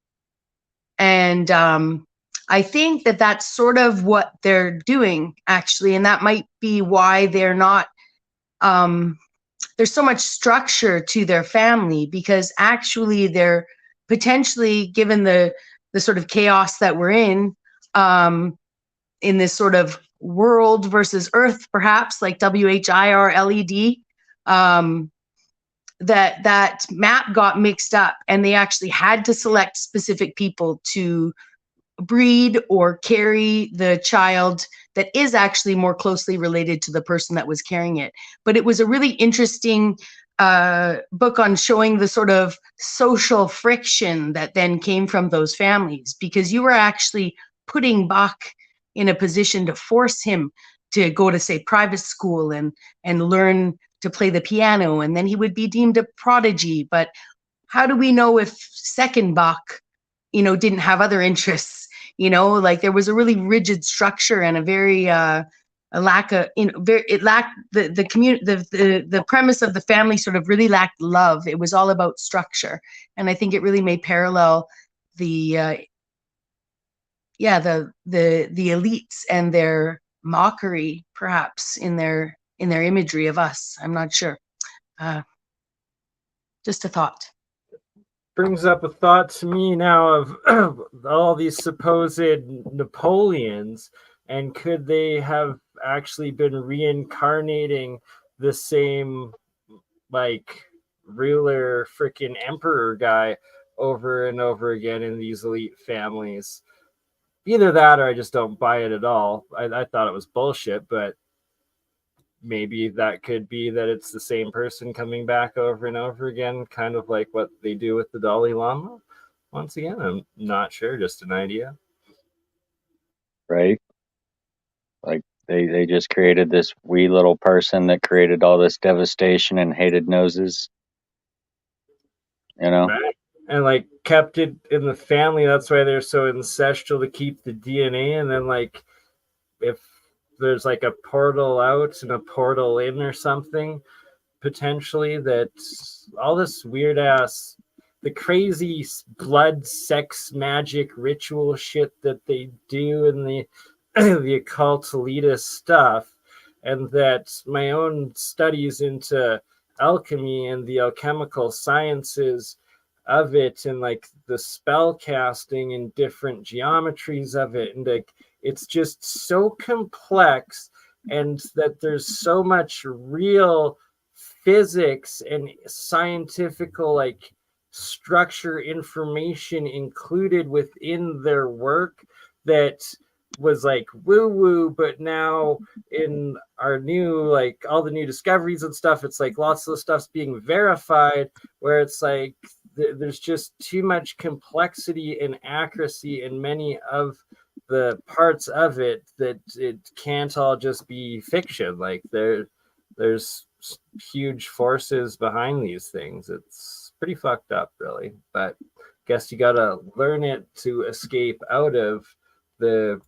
And I think that that's sort of what they're doing, actually. And that might be why they're not, there's so much structure to their family, because actually they're potentially, given the sort of chaos that we're in this sort of world versus Earth, perhaps like WHIRLED, that map got mixed up, and they actually had to select specific people to breed or carry the child that is actually more closely related to the person that was carrying it. But it was a really interesting book on showing the sort of social friction that then came from those families, because you were actually putting Bach in a position to force him to go to, say, private school and learn to play the piano, and then he would be deemed a prodigy. But how do we know if second Bach, didn't have other interests? Like there was a really rigid structure and a very a lack of, it lacked the premise of the family sort of really lacked love. It was all about structure, and I think it really may parallel the elites and their mockery, perhaps, in their imagery of us. I'm not sure. Just a thought. Brings up a thought to me now of all these supposed Napoleons, and could they have actually been reincarnating the same like ruler freaking emperor guy over and over again in these elite families? either that or I just don't buy it at all. I thought it was bullshit, but maybe that could be that it's the same person coming back over and over again, kind of like what they do with the Dalai Lama. Once again, I'm not sure, just an idea. Right? Like they just created this wee little person that created all this devastation and hated noses. You know? Right. And like kept it in the family. That's why they're so ancestral to keep the DNA. And then like if there's like a portal out and a portal in or something, potentially, that all this weird ass, the crazy blood, sex, magic, ritual shit that they do in the the occult elitist stuff, and that my own studies into alchemy and the alchemical sciences of it, and like the spell casting and different geometries of it, and like it's just so complex, and that there's so much real physics and scientific like structure information included within their work that was like woo woo, but now in our new like all the new discoveries and stuff, it's like lots of the stuff's being verified, where it's like there's just too much complexity and accuracy in many of the parts of it that it can't all just be fiction. Like there's huge forces behind these things. It's pretty fucked up, really, but guess you gotta learn it to escape out of the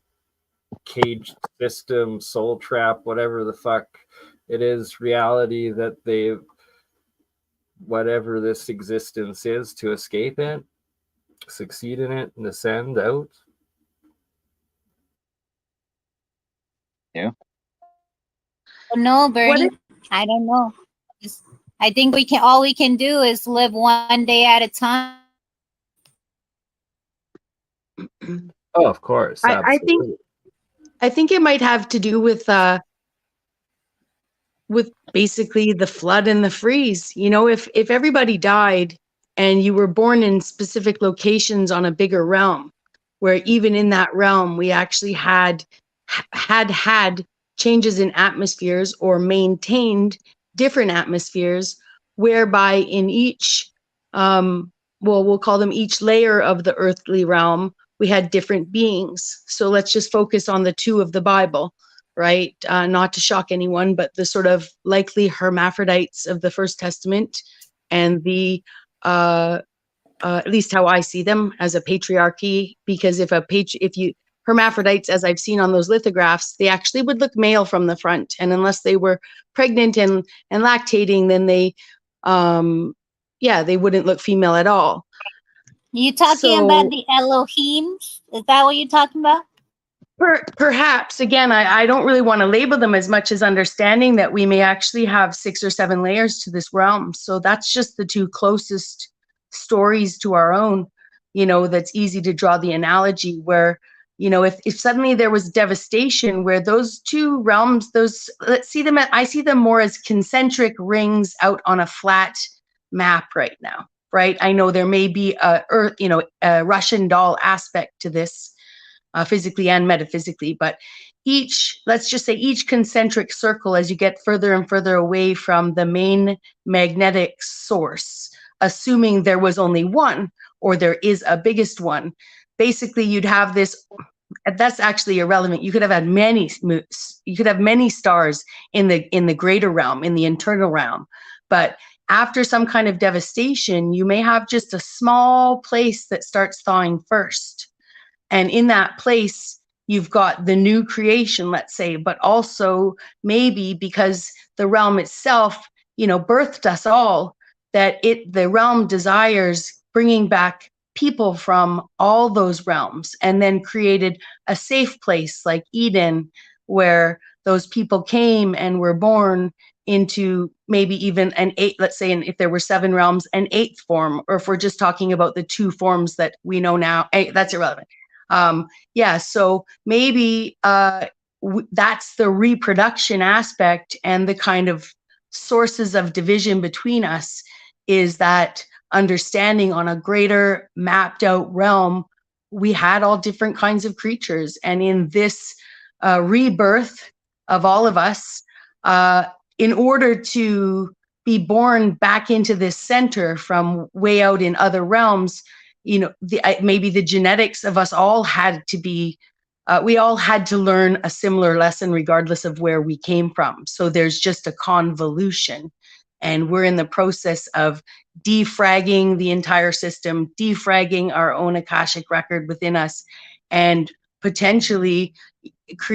cage system, soul trap, whatever the fuck it is, reality that they, whatever this existence is, to escape it, succeed in it, and ascend out. Yeah. No, Bernie, I don't know. I think all we can do is live one day at a time. Oh, of course. I think it might have to do with basically the flood and the freeze. You know, if everybody died and you were born in specific locations on a bigger realm, where even in that realm we actually had changes in atmospheres or maintained different atmospheres, whereby in each we'll call them each layer of the earthly realm, we had different beings. So let's just focus on the two of the Bible, right? Not to shock anyone, but the sort of likely hermaphrodites of the First Testament, and the at least how I see them, as a patriarchy. Because if you hermaphrodites, as I've seen on those lithographs, they actually would look male from the front, and unless they were pregnant and lactating, then they wouldn't look female at all. You talking about the Elohims? Is that what you're talking about? Perhaps. Again, I don't really want to label them as much as understanding that we may actually have 6 or 7 layers to this realm. So that's just the two closest stories to our own, you know, that's easy to draw the analogy where, you know, if suddenly there was devastation where those two realms, I see them more as concentric rings out on a flat map right now, right? I know there may be a Russian doll aspect to this, physically and metaphysically, but let's just say each concentric circle, as you get further and further away from the main magnetic source, assuming there was only one, or there is a biggest one, basically you'd have this. That's actually irrelevant. You could have had many stars in the greater realm, in the internal realm, but after some kind of devastation, you may have just a small place that starts thawing first. And in that place, you've got the new creation, let's say, but also maybe because the realm itself, you know, birthed us all, that the realm desires bringing back people from all those realms, and then created a safe place like Eden, where those people came and were born into maybe even an 8, let's say, and if there were 7 realms, an 8th form, or if we're just talking about the 2 forms that we know now, that's irrelevant. So maybe that's the reproduction aspect, and the kind of sources of division between us is that understanding on a greater mapped out realm we had all different kinds of creatures. And in this rebirth of all of us, in order to be born back into this center from way out in other realms, you know, maybe the genetics of us all had to be, we all had to learn a similar lesson regardless of where we came from. So there's just a convolution. And we're in the process of defragging the entire system, defragging our own Akashic record within us, and potentially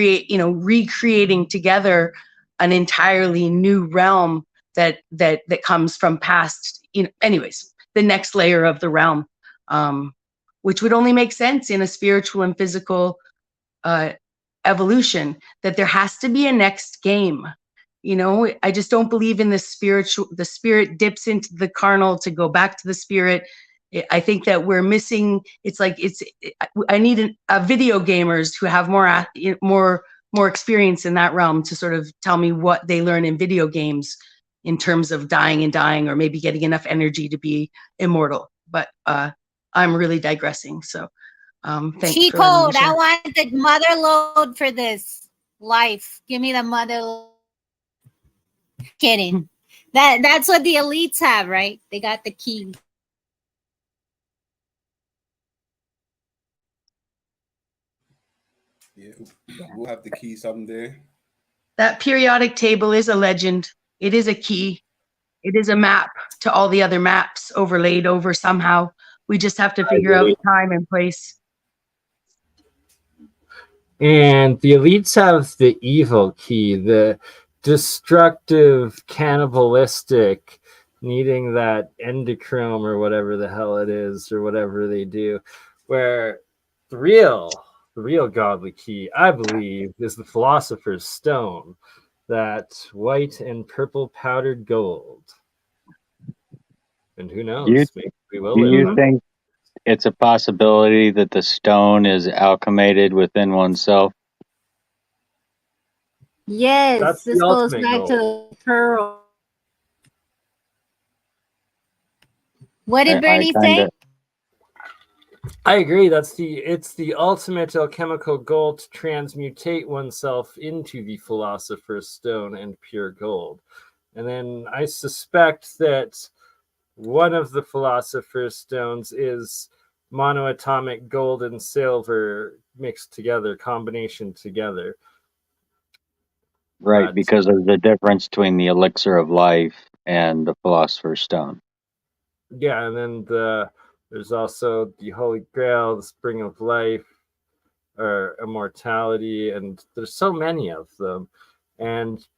recreating together an entirely new realm that comes from past, anyways, the next layer of the realm, which would only make sense in a spiritual and physical evolution, that there has to be a next game. I just don't believe in the spirit dips into the carnal to go back to the spirit. I think that we're missing, I need a video gamers who have more experience in that realm to sort of tell me what they learn in video games in terms of dying, or maybe getting enough energy to be immortal. But I'm really digressing. So thanks. Cheat code. I want the mother load for this life. Give me the mother load. Kidding. That's what the elites have, right? They got the key. Yeah, we'll have the key someday. That periodic table is a legend. It is a key. It is a map to all the other maps overlaid over somehow. We just have to figure out time and place. And the elites have the evil key, the destructive, cannibalistic, needing that endochrome or whatever the hell it is, or whatever they do, where the real godly key, I believe, is the Philosopher's Stone, that white and purple powdered gold. And who knows? Maybe we will. Do you think it's a possibility that the stone is alchemated within oneself? Yes, this goes back to the pearl. What did Bernie say? I agree. It's the ultimate alchemical goal to transmutate oneself into the Philosopher's Stone and pure gold. And then I suspect that one of the Philosopher's Stones is monoatomic gold and silver mixed together, combination together. Right, because of the difference between the elixir of life and the Philosopher's Stone. Yeah, and then there's also the Holy Grail, the Spring of Life, or immortality, and there's so many of them.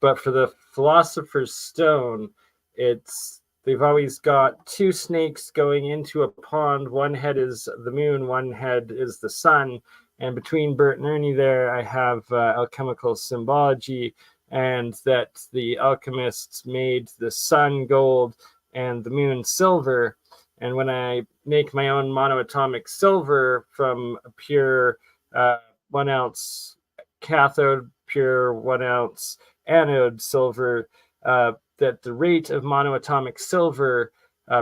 But for the Philosopher's Stone, they've always got two snakes going into a pond. One head is the moon, one head is the sun. And between Bert and Ernie there, I have alchemical symbology, and that the alchemists made the sun gold and the moon silver. And when I make my own monoatomic silver from a pure 1 ounce cathode, pure 1 ounce anode silver, that the rate of monoatomic silver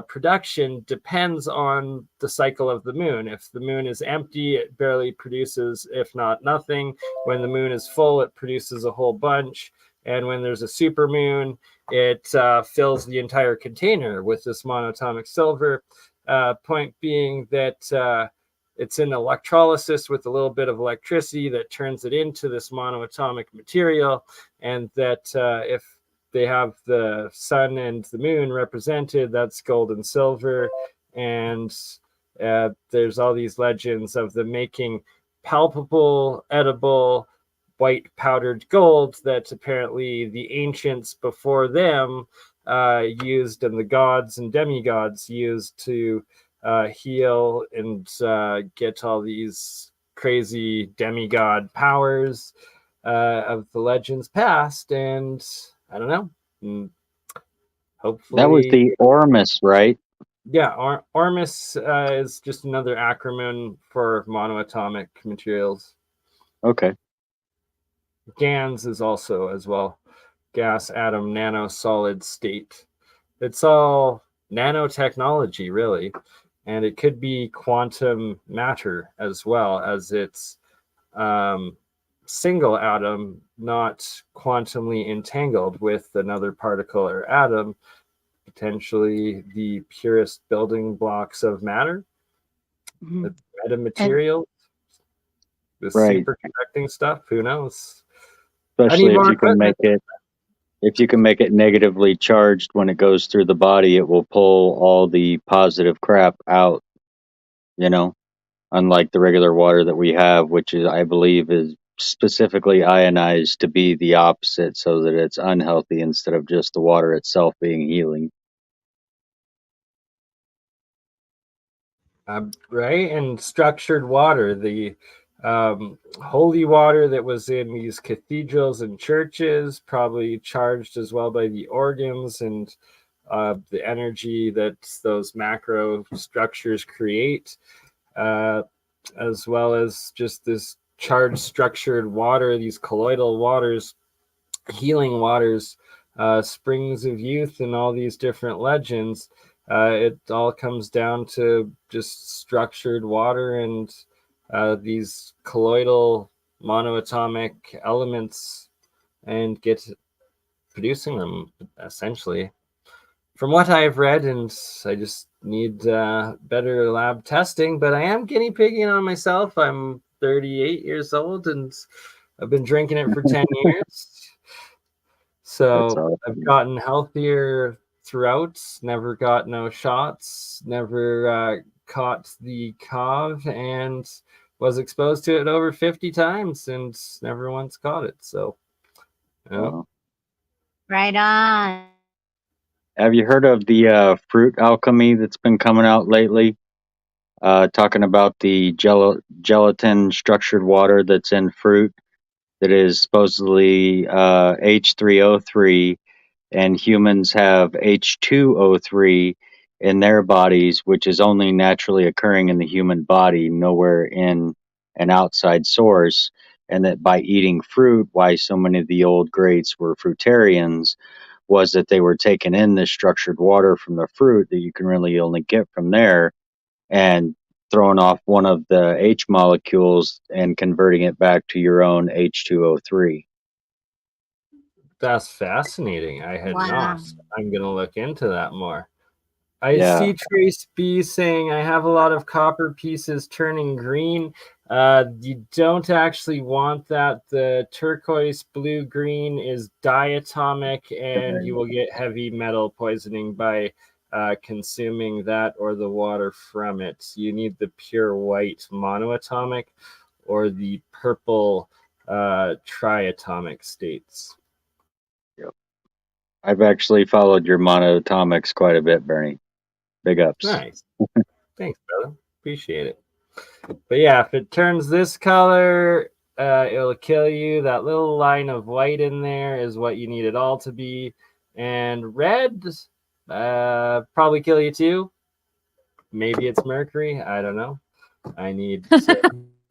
production depends on the cycle of the moon. If the moon is empty, it barely produces, if not nothing. When the moon is full, it produces a whole bunch. And when there's a super moon, it fills the entire container with this monatomic silver. Point being that it's in electrolysis with a little bit of electricity that turns it into this monoatomic material, and that if they have the sun and the moon represented, that's gold and silver. And there's all these legends of them making palpable, edible, white powdered gold that apparently the ancients before them used, and the gods and demigods used to heal and get all these crazy demigod powers of the legends past. And I don't know. Hopefully, that was the Ormus, right? Yeah, Ormus is just another acronym for monoatomic materials. Okay. GANS is also as well. Gas, atom, nano, solid state. It's all nanotechnology, really. and it could be quantum matter as well, as it's single atom, not quantumly entangled with another particle or atom, potentially the purest building blocks of matter, the metamaterial, the Right. superconducting stuff. Who knows? I Especially need if more you can make equipment. it negatively charged when it goes through the body, it will pull all the positive crap out, you know, unlike the regular water that we have, which is, I believe, is specifically ionized to be the opposite, so that it's unhealthy instead of just the water itself being healing. Right? And structured water, the holy water that was in these cathedrals and churches, probably charged as well by the organs and the energy that those macro structures create, as well as just this charged structured water, these colloidal waters, healing waters, springs of youth, and all these different legends. It all comes down to just structured water and these colloidal monoatomic elements, and get producing them, essentially. From what I've read, and I just need better lab testing, but I am guinea pigging on myself. I'm 38 years old, and I've been drinking it for 10 years. So That's I've gotten healthier throughout, never got no shots, never caught the COV, and was exposed to it over 50 times and never once caught it. So, you know. Wow. Right on. Have you heard of the fruit alchemy that's been coming out lately? Talking about the gelatin structured water that's in fruit that is supposedly H3O3, and humans have H2O3 in their bodies, which is only naturally occurring in the human body, nowhere in an outside source. And that by eating fruit, why so many of the old greats were fruitarians, was that they were taking in this structured water from the fruit that you can really only get from there, and throwing off one of the H molecules and converting it back to your own H2O3. That's fascinating. I had not. I'm going to look into that more. I see Trace B saying, I have a lot of copper pieces turning green. You don't actually want that. The turquoise blue green is diatomic, and you will get heavy metal poisoning by consuming that or the water from it. You need the pure white monoatomic or the purple triatomic states. Yep. I've actually followed your monoatomics quite a bit, Bernie. Big ups. Nice. Thanks, brother. Appreciate it. But yeah, if it turns this color, it'll kill you. That little line of white in there is what you need it all to be. And red, probably kill you too. Maybe it's mercury. I don't know. I need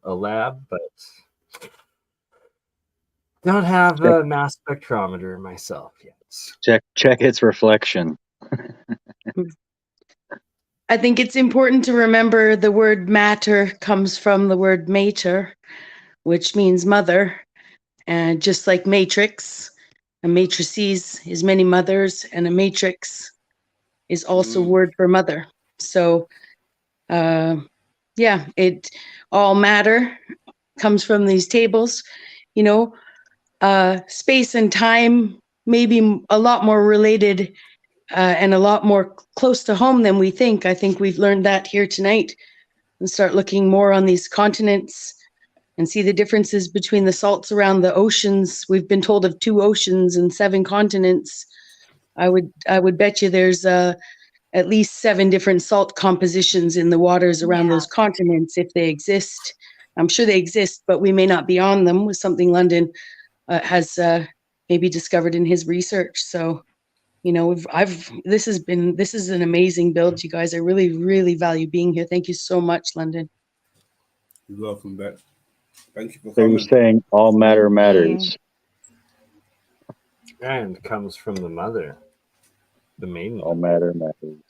a lab, but don't have a mass spectrometer myself yet. Check its reflection. I think it's important to remember the word matter comes from the word mater, which means mother. And just like matrix, a matrices is many mothers, and a matrix is also a word for mother. So, yeah, it all matter comes from these tables. You know, space and time may be a lot more related and a lot more close to home than we think. I think we've learned that here tonight, and start looking more on these continents and see the differences between the salts around the oceans. We've been told of 2 oceans and 7 continents. I would bet you there's at least 7 different salt compositions in the waters around those continents, if they exist. I'm sure they exist, but we may not be on them, with something London has maybe discovered in his research. So, you know, this is an amazing build, you guys. I really, really value being here. Thank you so much, London. You're welcome back. Thank you for So coming. you're saying all matter matters. And comes from the mother, the maiden. All matter matters.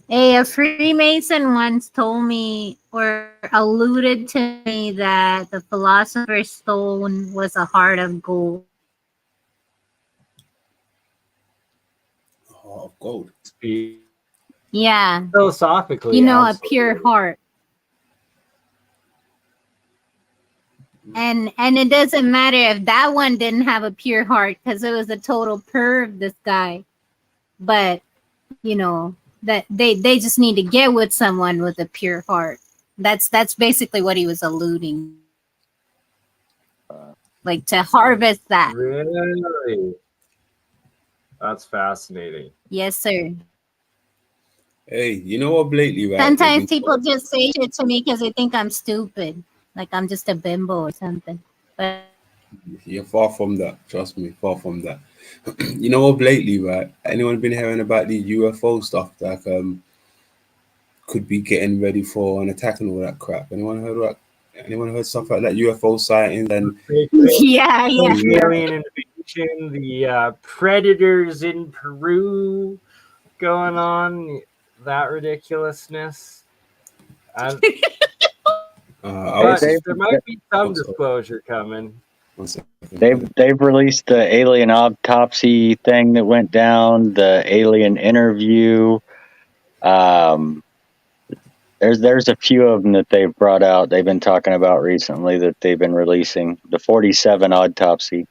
A Freemason once told me or alluded to me that the Philosopher's Stone was a heart of gold. Heart of gold. Yeah, Philosophically, you know, a absolutely. pure heart. And it doesn't matter if that one didn't have a pure heart because it was a total perv, this guy. But, you know, that they just need to get with someone with a pure heart. That's basically what he was alluding. Like to harvest that. Really? That's fascinating. Yes, sir. Hey, you know what, lately, right? Sometimes people just say shit to me because they think I'm stupid. Like I'm just a bimbo or something. But You're far from that. Trust me, far from that. You know what, lately, right? Anyone been hearing about the UFO stuff? Like, could be getting ready for an attack and all that crap. Anyone heard that? Anyone heard stuff like that? UFO sighting and yeah. Alien invasion, the predators in Peru going on, that ridiculousness. But there might be some disclosure coming. They've released the alien autopsy thing that went down, the alien interview. There's a few of them that they've brought out. They've been talking about recently that they've been releasing the 47 autopsy.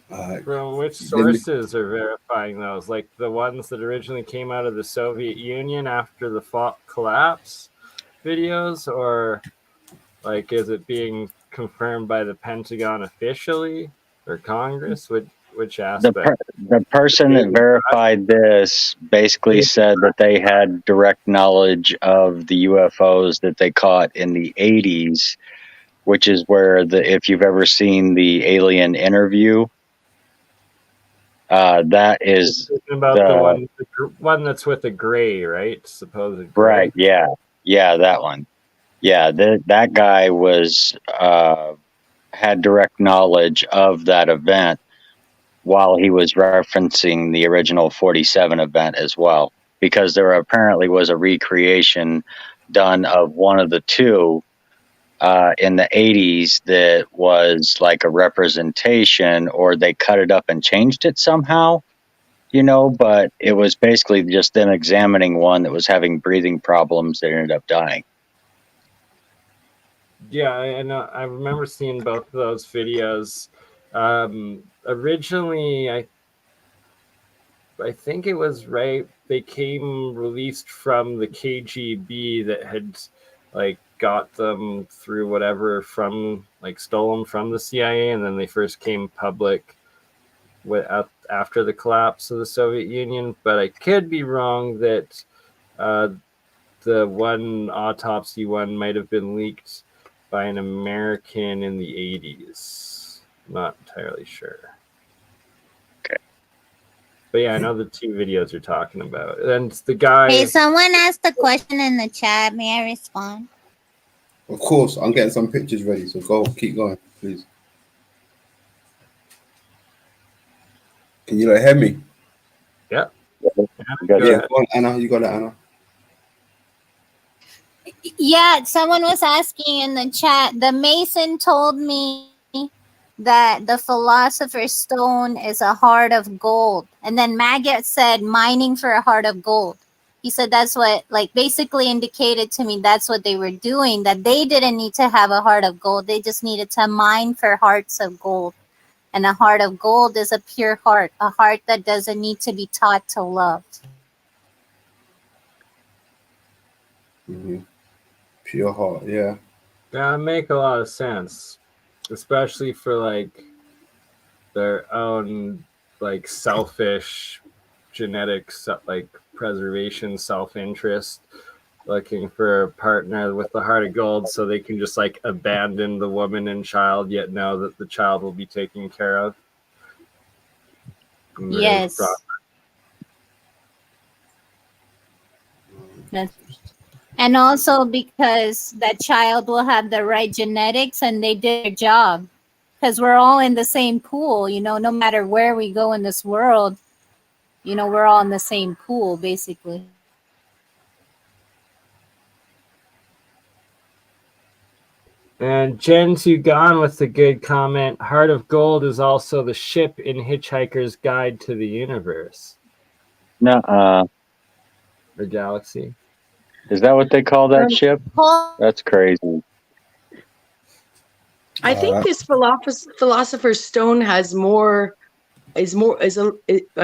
From which sources are verifying those? Like the ones that originally came out of the Soviet Union after the collapse videos, or like is it being confirmed by the Pentagon officially or Congress? Which aspect? The person that verified this basically said that they had direct knowledge of the UFOs that they caught in the 80s, which is where if you've ever seen the alien interview, that is about the one that's with the gray, right? Supposed gray. Right. Yeah, that one. Yeah, that guy was had direct knowledge of that event while he was referencing the original 47 event as well, because there apparently was a recreation done of one of the two in the 80s that was like a representation, or they cut it up and changed it somehow, you know, but it was basically just them examining one that was having breathing problems that ended up dying. Yeah, and I remember seeing both of those videos. Originally, I think it was right. They came released from the KGB that had like got them through whatever from like stolen from the CIA, and then they first came public after the collapse of the Soviet Union. But I could be wrong that the one autopsy one might have been leaked by an American in the 80s. Not entirely sure. Okay. But yeah, I know the two videos you're talking about. And the guy... Hey, someone asked a question in the chat. May I respond? Of course, I'm getting some pictures ready, so keep going, please. Can you hear me? Yeah. Yeah, go on, Anna. You got it, Anna. Yeah, someone was asking in the chat. The Mason told me that the Philosopher's Stone is a heart of gold. And then Maggot said mining for a heart of gold. He said that's what, like, basically indicated to me that's what they were doing, that they didn't need to have a heart of gold. They just needed to mine for hearts of gold. And a heart of gold is a pure heart, a heart that doesn't need to be taught to love. Mm-hmm. Pure heart, yeah. That make a lot of sense, especially for like their own like selfish genetics, like preservation, self-interest, looking for a partner with the heart of gold so they can just like abandon the woman and child, yet know that the child will be taken care of. Yes. And also because that child will have the right genetics and they did their job. Because we're all in the same pool, you know, no matter where we go in this world, you know, we're all in the same pool, basically. And Gen 2 Gone with the good comment. Heart of Gold is also the ship in Hitchhiker's Guide to the Universe Nuh-uh. or Galaxy. Is that what they call that ship? Paul, That's crazy. I think this philosopher's stone has more I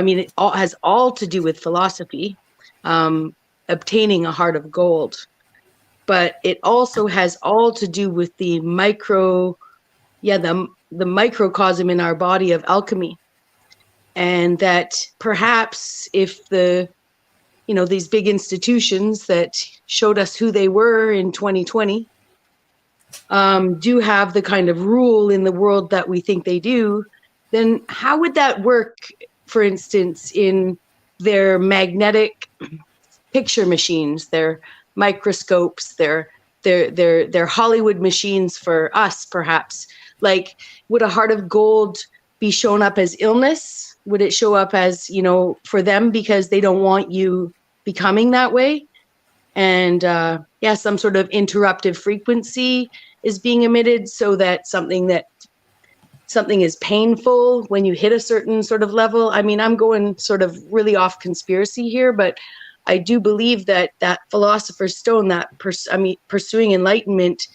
mean, it all has all to do with philosophy, obtaining a heart of gold, but it also has all to do with the microcosm in our body of alchemy. And that perhaps if these big institutions that showed us who they were in 2020 do have the kind of rule in the world that we think they do, then how would that work, for instance, in their magnetic picture machines, their microscopes, their Hollywood machines for us, perhaps? Like, would a heart of gold be shown up as illness? Would it show up as, for them because they don't want you becoming that way? And some sort of interruptive frequency is being emitted so that something is painful when you hit a certain sort of level. I mean, I'm going sort of really off conspiracy here, but I do believe that philosopher's stone, pursuing enlightenment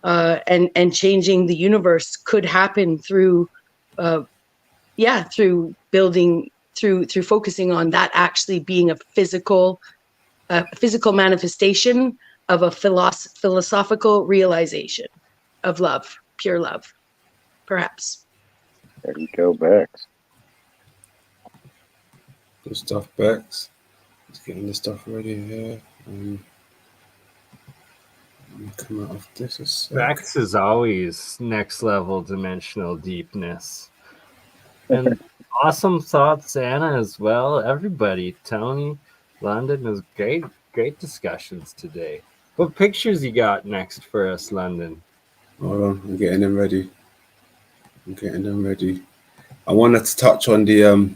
and changing the universe could happen through building, through focusing on that actually being a physical manifestation of a philosophical realization of love, pure love, perhaps. There you go, Bexx. Good stuff, Bexx. Let's getting the stuff ready here. Come out of this. Bexx is always next level dimensional deepness. And awesome thoughts, Anna, as well. Everybody, Tony, London, is great discussions today. What pictures you got next for us, London? Hold on, I'm getting them ready. I wanted to touch on the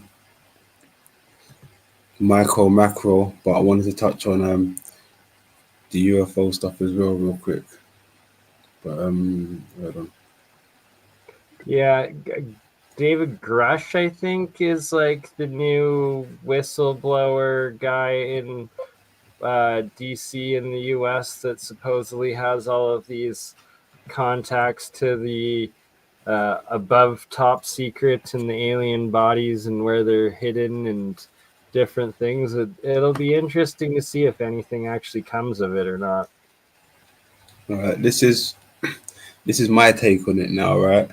micro macro, but I wanted to touch on the UFO stuff as well real quick. But hold on. Yeah, David Grush, I think, is like the new whistleblower guy in DC in the US that supposedly has all of these contacts to the above top secret and the alien bodies and where they're hidden and different things. It'll be interesting to see if anything actually comes of it or not. All right, this is my take on it now, right?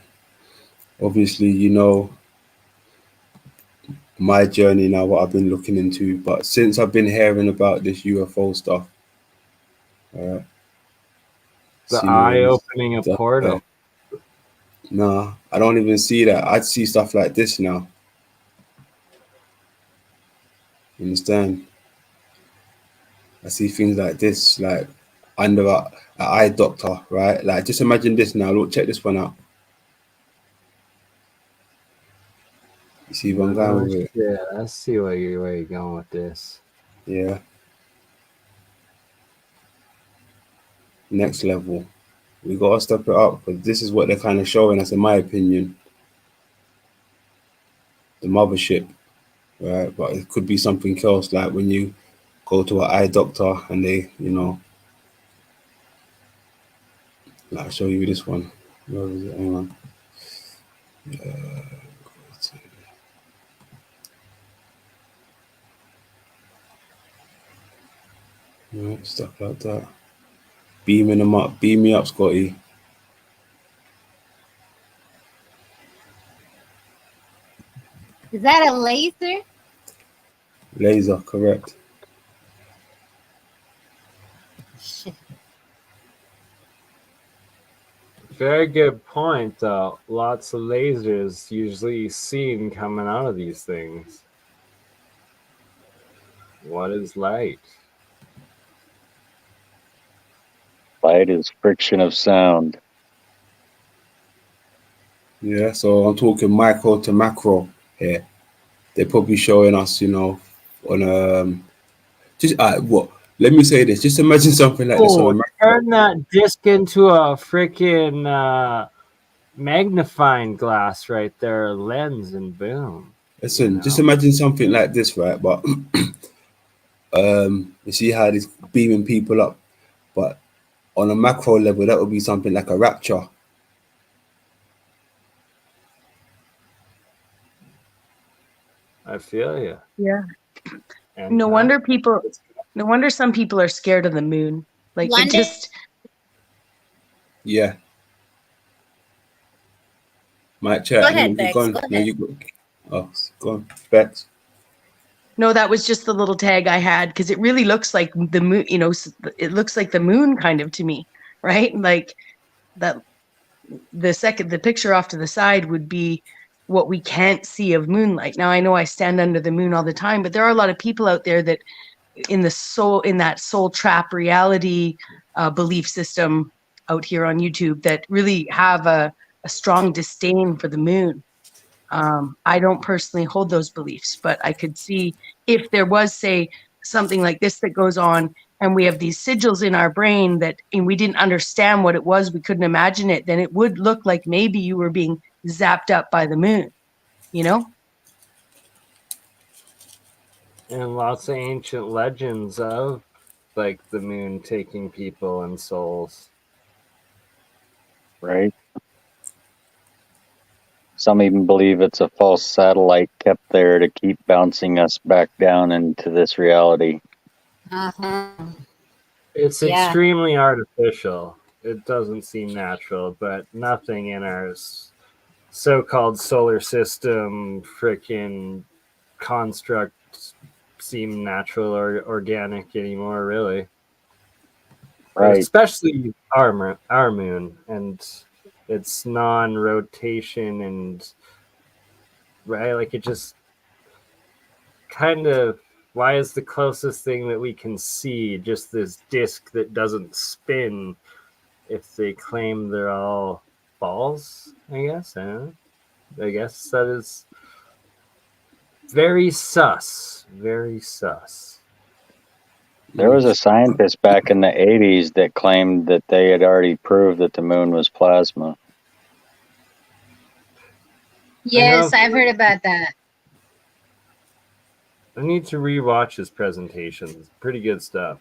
Obviously, my journey now, what I've been looking into, but since I've been hearing about this UFO stuff, the eye opening a portal. Nah, I don't even see that. I'd see stuff like this now. You understand? I see things like this, like under an eye doctor, right? Like, just imagine this now. Look, check this one out. You see where I'm going with it? Yeah, I see where you're going with this. Yeah. Next level. We got to step it up, because this is what they're kind of showing us, in my opinion. The mothership, right? But it could be something else, like when you go to an eye doctor and they, like, I'll show you this one. Where is it? Hang on. Right, stuff like that. Beaming them up. Beam me up, Scotty. is that a laser? Laser, correct. Very good point, though. Lots of lasers usually seen coming out of these things. What is light? Light is friction of sound. Yeah, so I'm talking micro to macro here. They're probably showing us, on just what let me say this. Just imagine something like this on a Oh, macro. turn that disc into a freaking magnifying glass right there, lens, and boom. Listen, just imagine something like this, right? But you see how it's beaming people up, but on a macro level, that would be something like a rapture. I feel you. Yeah. And No wonder some people are scared of the moon. Like One it day- just, Yeah. Might chat. Go You ahead, want to Bexx. go on? Go No, ahead. you go. Oh, go on, Bexx. no, that was just the little tag I had because it really looks like the moon, you know, it looks like the moon kind of to me, right? Like that the picture off to the side would be what we can't see of moonlight. Now I know I stand under the moon all the time, but there are a lot of people out there that in that soul trap reality belief system out here on YouTube that really have a strong disdain for the moon. I don't personally hold those beliefs, but I could see if there was, say, something like this that goes on and we have these sigils in our brain that and we didn't understand what it was, we couldn't imagine it, then it would look like maybe you were being zapped up by the moon, you know? And lots of ancient legends of like the moon taking people and souls. Right. Some even believe it's a false satellite kept there to keep bouncing us back down into this reality. Uh-huh. It's Yeah. extremely artificial. It doesn't seem natural, but nothing in our so-called solar system freaking construct seem natural or organic anymore, really. But Right. especially our moon and its non-rotation and right, like it just kind of, why is the closest thing that we can see just this disk that doesn't spin if they claim they're all balls? I guess that is very sus. Very sus. There was a scientist back in the 80s that claimed that they had already proved that the moon was plasma. Yes, I've heard about that. I need to rewatch his presentations. Pretty good stuff.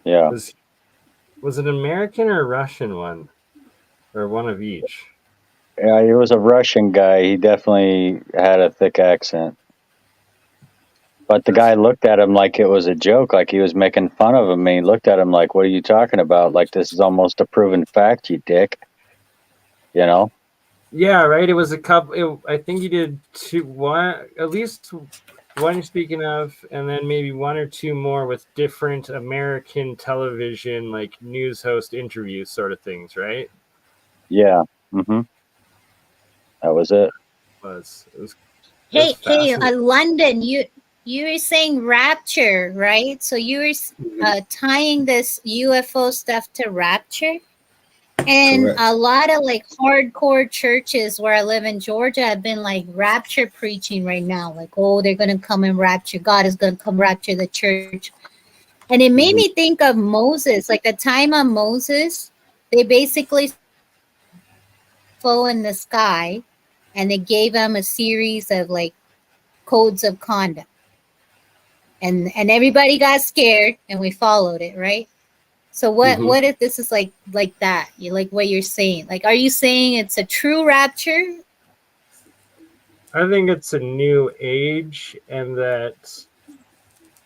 Yeah. Was it an American or a Russian one? Or one of each? Yeah, he was a Russian guy. He definitely had a thick accent. But the guy looked at him like it was a joke, like he was making fun of him. And he looked at him like, what are you talking about? Like, this is almost a proven fact, you dick. You know? Yeah, right. It was a couple. I think he did at least one you're speaking of, and then maybe one or two more with different American television, like news host interviews, sort of things, right? Yeah. Mm-hmm. That was it. Hey, London, you were saying rapture, right? So you were tying this UFO stuff to rapture? And Correct. a lot of like hardcore churches where I live in Georgia have been like rapture preaching right now. Like, oh, they're going to come and rapture. God is going to come rapture the church. And it made me think of Moses. Like the time of Moses, they basically flew in the sky and they gave him a series of like codes of conduct. And everybody got scared and we followed it, right? So what if this is like that? You like what you're saying? Like, are you saying it's a true rapture? I think it's a new age, and that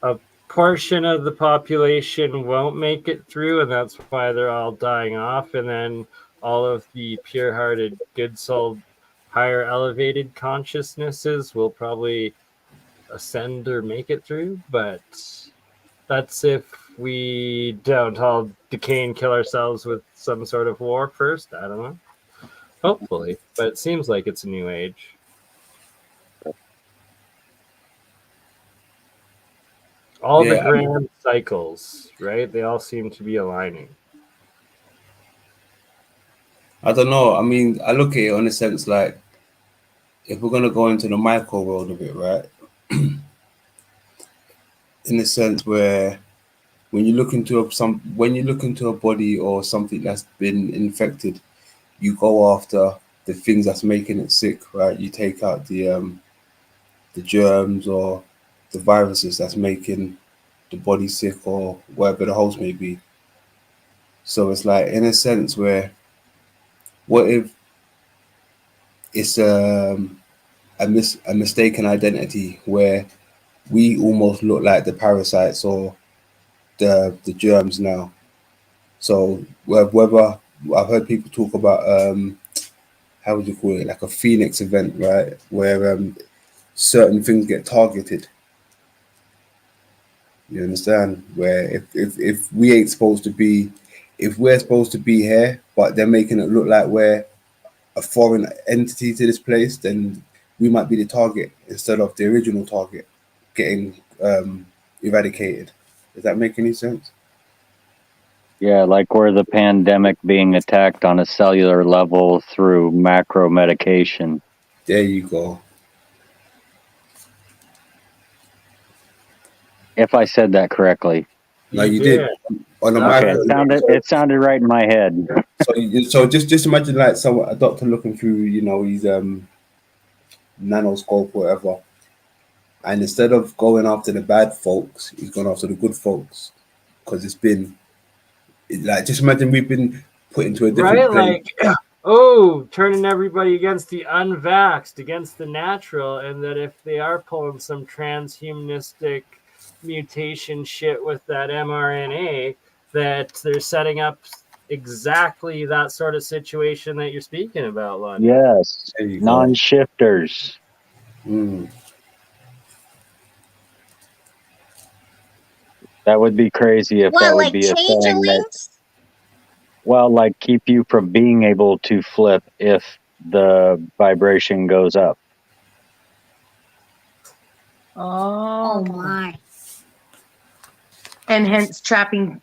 a portion of the population won't make it through, and that's why they're all dying off. And then all of the pure-hearted, good-souled, higher elevated consciousnesses will probably ascend or make it through. But that's if we don't all decay and kill ourselves with some sort of war first. I don't know. Hopefully. But it seems like it's a new age. All the grand cycles, right? They all seem to be aligning. I don't know. I mean, I look at it on a sense like, if we're going to go into the micro world of it, right? In the sense where when you look into a body or something that's been infected, you go after the things that's making it sick, right? You take out the germs or the viruses that's making the body sick or whatever the host may be. So it's like, in a sense, where what if it's a mistaken identity where we almost look like the parasites or the germs now. So whether I've heard people talk about how would you call it, like a phoenix event, right, where certain things get targeted. You understand? Where if we ain't supposed to be, if we're supposed to be here, but they're making it look like we're a foreign entity to this place, then we might be the target instead of the original target getting eradicated. Does that make any sense? Yeah, like where the pandemic being attacked on a cellular level through macro medication. There you go. If I said that correctly. No, you did. On a Okay, micro. it sounded right in my head. So just imagine like a doctor looking through, his nanoscope or whatever, and instead of going after the bad folks, he's gone after the good folks, because it's been like, just imagine we've been put into a different place. Like, turning everybody against the unvaxxed, against the natural, and that if they are pulling some transhumanistic mutation shit with that mRNA, that they're setting up exactly that sort of situation that you're speaking about, Lon. Yes, non-shifters. That would be crazy if that would like be a thing that, changelings? well, like keep you from being able to flip if the vibration goes up. Oh my. And hence trapping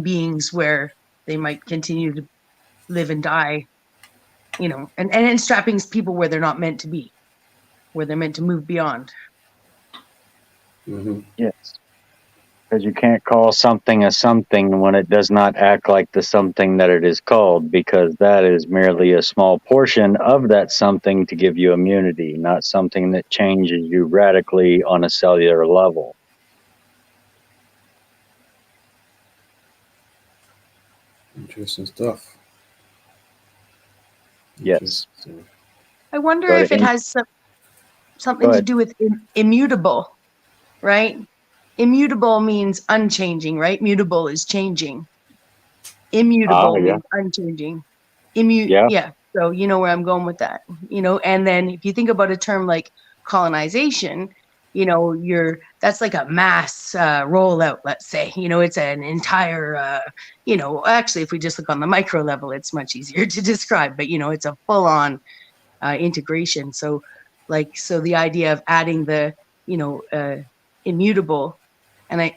beings where they might continue to live and die, and hence trapping people where they're not meant to be, where they're meant to move beyond. Yes. Because you can't call something a something when it does not act like the something that it is called, because that is merely a small portion of that something to give you immunity, not something that changes you radically on a cellular level. Interesting stuff. Yes. I wonder if it has something to do with immutable, right? Immutable means unchanging, right? Mutable is changing. Immutable means unchanging. Yeah. So you know where I'm going with that, and then if you think about a term like colonization, that's like a mass rollout, let's say, it's an entire, actually, if we just look on the micro level, it's much easier to describe, but it's a full on integration. So the idea of adding the, immutable, and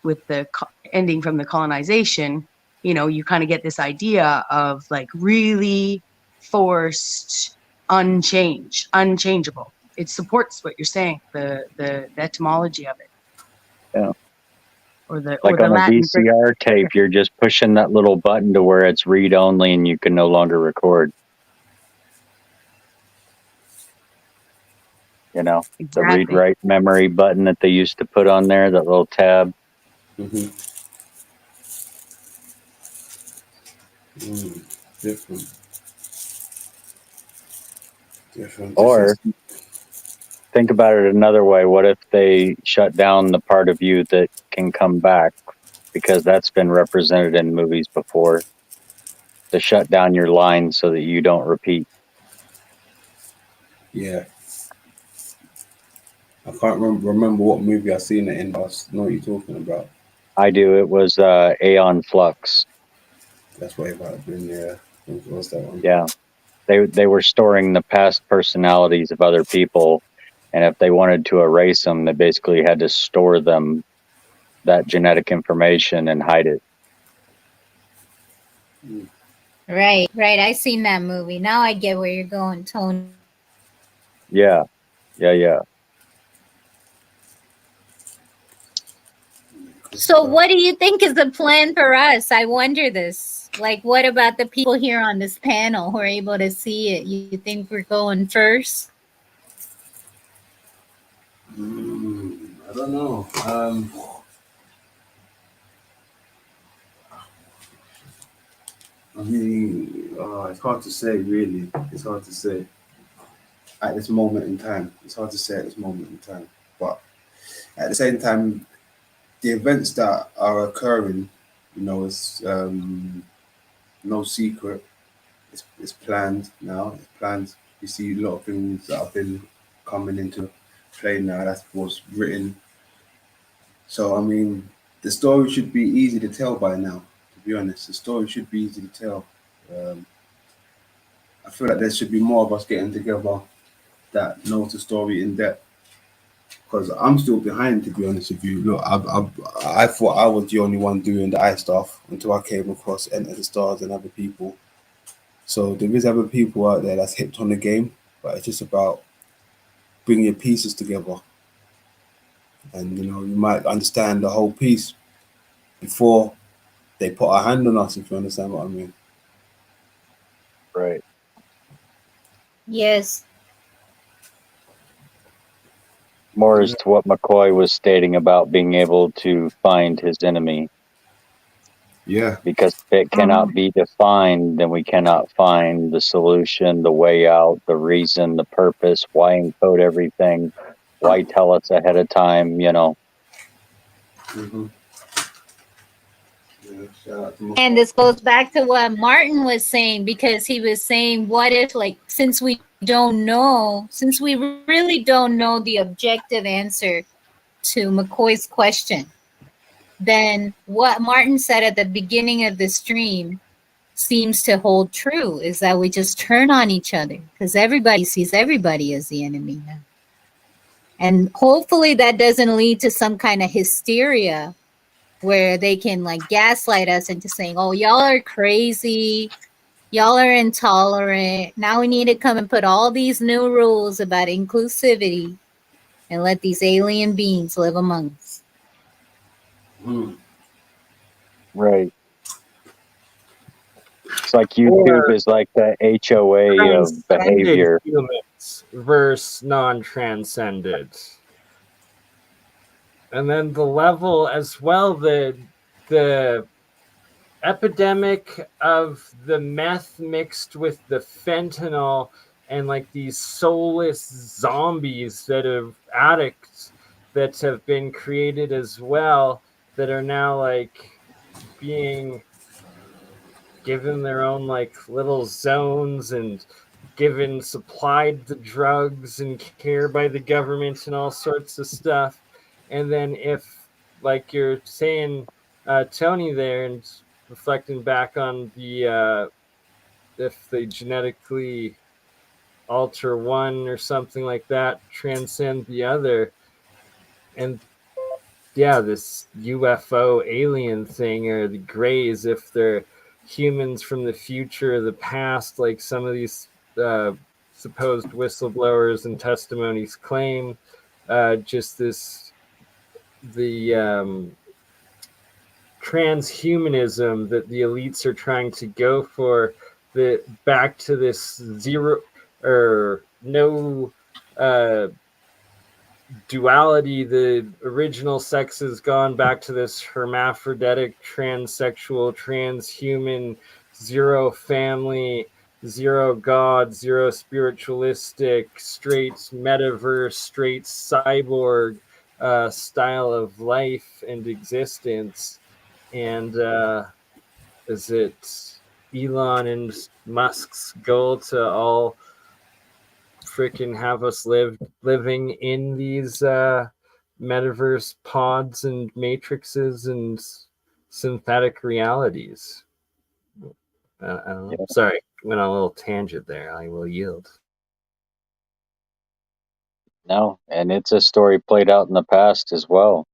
with the ending from the colonization, you kind of get this idea of like really forced unchangeable. It supports what you're saying, the etymology of it. Yeah. Or the on Latin a VCR tape, you're just pushing that little button to where it's read only and you can no longer record. Exactly. The read-write memory button that they used to put on there, that little tab. Different. Or think about it another way. What if they shut down the part of you that can come back? Because that's been represented in movies before. To shut down your line so that you don't repeat. Yeah. I can't remember what movie I seen it in, but I know what you're talking about. I do. It was Aeon Flux. That's what it might have been, yeah. What was that one? Yeah. They were storing the past personalities of other people, and if they wanted to erase them, they basically had to store them, that genetic information, and hide it. Right. I seen that movie. Now I get where you're going, Tony. Yeah. So what do you think is the plan for us? I wonder this. Like, what about the people here on this panel who are able to see it? You think we're going first? I don't know. I mean, it's hard to say, really. It's hard to say at this moment in time. It's hard to say at this moment in time. But at the same time, the events that are occurring, you know, it's no secret. It's planned now. It's planned. You see a lot of things that have been coming into play now. That's what's written. So, I mean, the story should be easy to tell by now, to be honest. The story should be easy to tell. I feel like there should be more of us getting together that knows the story in depth. Because I'm still behind, to be honest with you. Look, I thought I was the only one doing the eye stuff until I came across Enter the Stars and other people. So there is other people out there that's hipped on the game, but it's just about bringing your pieces together. And, you know, you might understand the whole piece before they put a hand on us, if you understand what I mean. Right. Yes. More as to what McCoy was stating about being able to find his enemy. Yeah. Because if it cannot be defined, then we cannot find the solution, the way out, the reason, the purpose, why encode everything, why tell us ahead of time, you know. Mm-hmm. Yeah, shout out to And this goes back to what Martin was saying, because he was saying, what if, like, since we really don't know the objective answer to McCoy's question, then what Martin said at the beginning of the stream seems to hold true, is that we just turn on each other because everybody sees everybody as the enemy now. And hopefully that doesn't lead to some kind of hysteria where they can like gaslight us into saying, oh, y'all are crazy, y'all are intolerant, now we need to come and put all these new rules about inclusivity and let these alien beings live among us. Right. It's like YouTube is like the HOA of behavior. Humans versus non-transcended. And then the level as well, the epidemic of the meth mixed with the fentanyl and like these soulless zombies that have addicts that have been created as well, that are now like being given their own like little zones and given supplied the drugs and care by the government and all sorts of stuff. And then if, like you're saying, Tony, there, and reflecting back on the if they genetically alter one or something like that, transcend the other, and yeah, this UFO alien thing, or the Greys, if they're humans from the future or the past, like some of these supposed whistleblowers and testimonies claim, just this, the transhumanism that the elites are trying to go for, the back to this zero or no duality. The original sex has gone back to this hermaphroditic, transsexual, transhuman, zero family, zero God, zero spiritualistic, straight metaverse, straight cyborg style of life and existence. And is it Elon and Musk's goal to all freaking have us living in these metaverse pods and matrices and synthetic realities? I don't know. Yeah. Sorry, went on a little tangent there. I will yield. No, and it's a story played out in the past as well.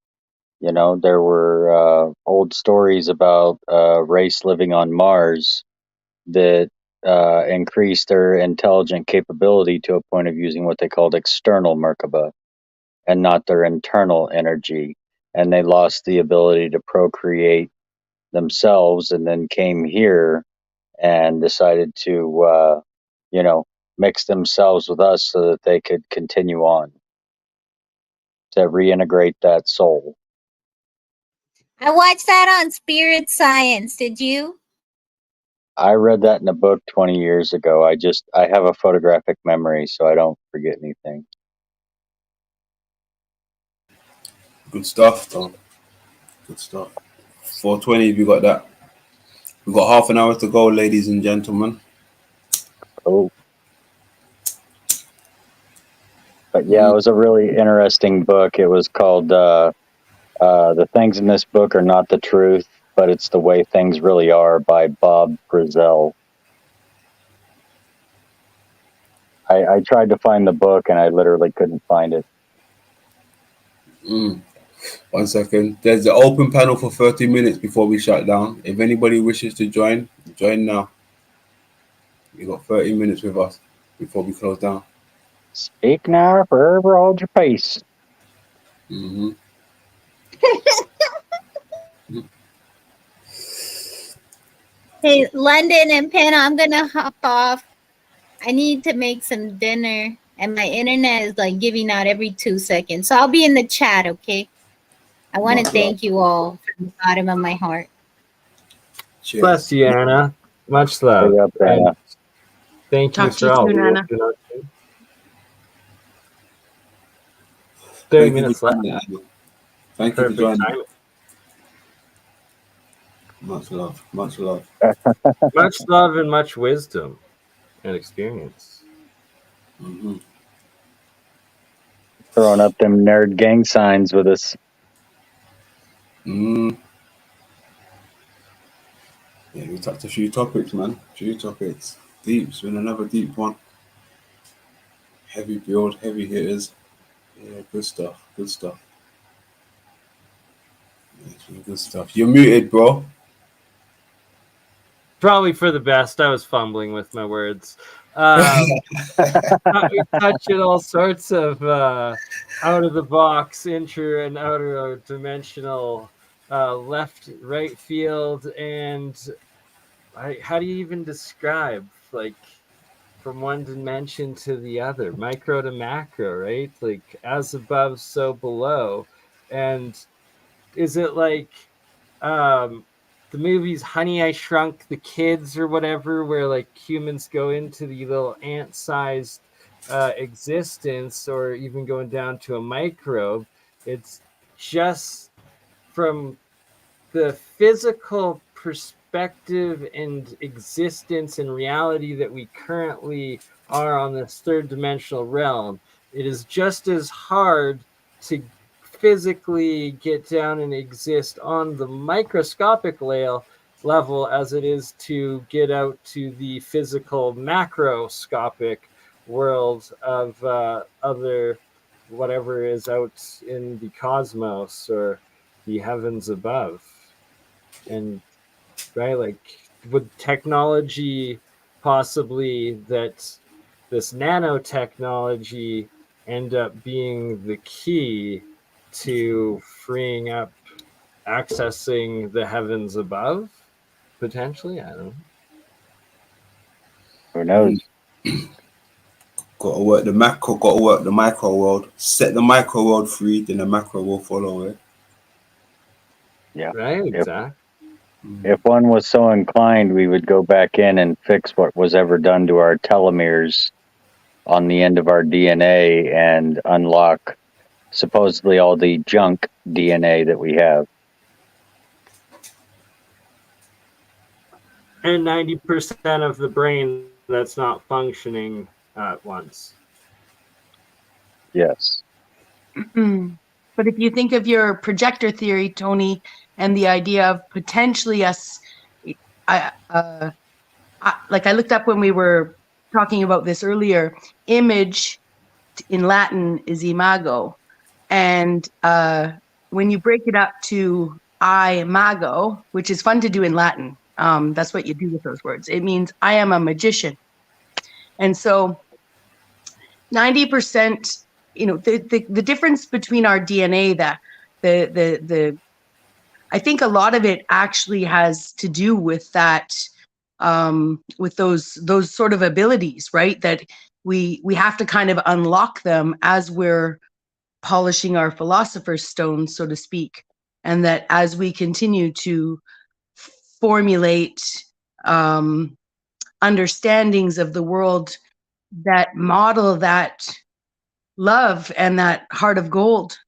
You know, there were old stories about a race living on Mars that increased their intelligent capability to a point of using what they called external Merkaba and not their internal energy. and they lost the ability to procreate themselves, and then came here and decided to, mix themselves with us so that they could continue on to reintegrate that soul. I watched that on Spirit Science. Did you? I read that in a book 20 years ago. I have a photographic memory, so I don't forget anything. Good stuff, though. Good stuff. 4:20, we got that. We've got half an hour to go, ladies and gentlemen. Oh. But yeah, it was a really interesting book. It was called The Things in This Book Are Not the Truth, but It's the Way Things Really Are by Bob Frizzell. I tried to find the book and I literally couldn't find it. 1 second. There's the open panel for 30 minutes before we shut down. If anybody wishes to join now. You got 30 minutes with us before we close down. Speak now, forever hold your peace. Mm-hmm. Hey, London and Penna, I'm gonna hop off. I need to make some dinner, and my internet is like giving out every 2 seconds. So I'll be in the chat, okay? I want to Much thank love. you all from the bottom of my heart. Cheers. Bless you, Anna. Much love. Big up, Anna. And thank you Talk to for you all. soon, Anna. 30 Thank you minutes for left. joining, Anna. Thank you for Perfect joining. timing. Much love. Much love. Much love and much wisdom and experience. Mm-hmm. Throwing up them nerd gang signs with us. Yeah, we touched a few topics, man. Few topics. Deep. It's been another deep one. Heavy build, heavy hitters. Yeah, good stuff. Good stuff. Yeah, it's been good stuff. You're muted, bro. Probably for the best. I was fumbling with my words. We touched on all sorts of out of the box, inter and outer dimensional, left, right field, and how do you even describe like from one dimension to the other, micro to macro, right? Like as above, so below. And is it like the movies Honey, I Shrunk the Kids or whatever, where like humans go into the little ant-sized existence, or even going down to a microbe? It's just from the physical perspective and existence and reality that we currently are on this third dimensional realm. It is just as hard to physically get down and exist on the microscopic level as it is to get out to the physical macroscopic world of other whatever is out in the cosmos or the heavens above. And right, like with technology, possibly that this nanotechnology end up being the key to freeing up accessing the heavens above, potentially. I don't know. Who knows? Got to work the macro, got to work the micro world. Set the micro world free, then the macro will follow it. Yeah. Right, exactly. If one was so inclined, we would go back in and fix what was ever done to our telomeres on the end of our DNA and unlock supposedly all the junk DNA that we have. And 90% of the brain that's not functioning at once. Yes. But if you think of your projector theory, Tony, and the idea of potentially us, I looked up when we were talking about this earlier, image in Latin is imago. And when you break it up to imago, which is fun to do in Latin, that's what you do with those words. It means I am a magician. And so 90%, the difference between our DNA, the I think a lot of it actually has to do with that, with those sort of abilities, right? That we have to kind of unlock them as we're polishing our philosopher's stone, so to speak, and that as we continue to formulate understandings of the world that model that love and that heart of gold,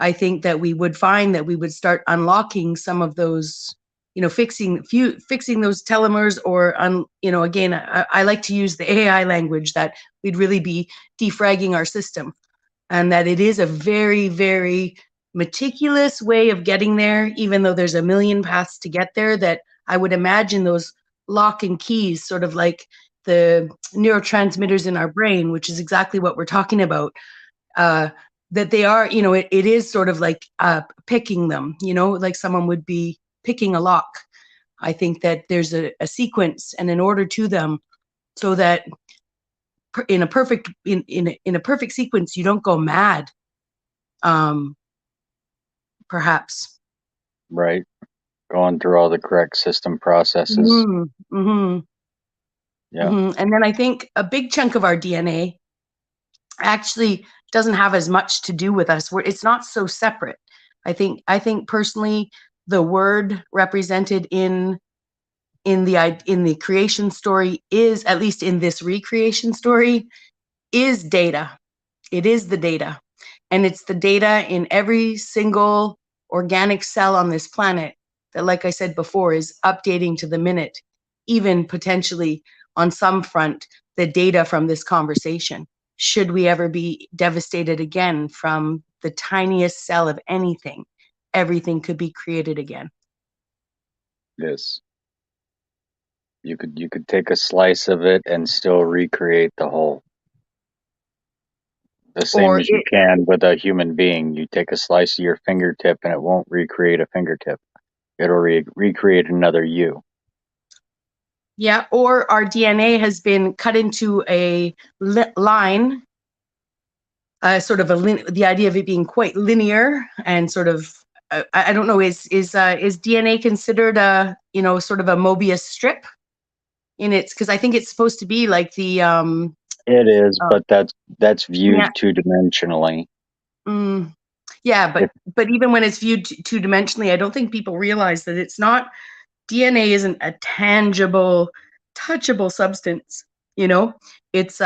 I think that we would find that we would start unlocking some of those, fixing those telomeres, or again, I like to use the AI language, that we'd really be defragging our system, and that it is a very, very meticulous way of getting there, even though there's a million paths to get there, that I would imagine those lock and keys, sort of like the neurotransmitters in our brain, which is exactly what we're talking about, that they are, it is sort of like picking them, like someone would be picking a lock. I think that there's a sequence and an order to them, so that in a perfect sequence, you don't go mad. Perhaps. Right. Going through all the correct system processes. Yeah. And then I think a big chunk of our DNA actually doesn't have as much to do with us. It's not so separate. I think personally, the word represented in the creation story is, at least in this recreation story, is data. It is the data. And it's the data in every single organic cell on this planet that, like I said before, is updating to the minute, even potentially on some front, the data from this conversation. Should we ever be devastated again from the tiniest cell of anything, everything could be created again. Yes. You could take a slice of it and still recreate the whole. The same as you can with a human being. You take a slice of your fingertip and it won't recreate a fingertip. It'll recreate another you. Yeah, or our DNA has been cut into a line, sort of the idea of it being quite linear and sort of, I don't know, is DNA considered a, sort of a Mobius strip in its, because I think it's supposed to be like the It is, but that's viewed two-dimensionally. Yeah, but even when it's viewed two-dimensionally, I don't think people realize that it's not, DNA isn't a tangible, touchable substance. It's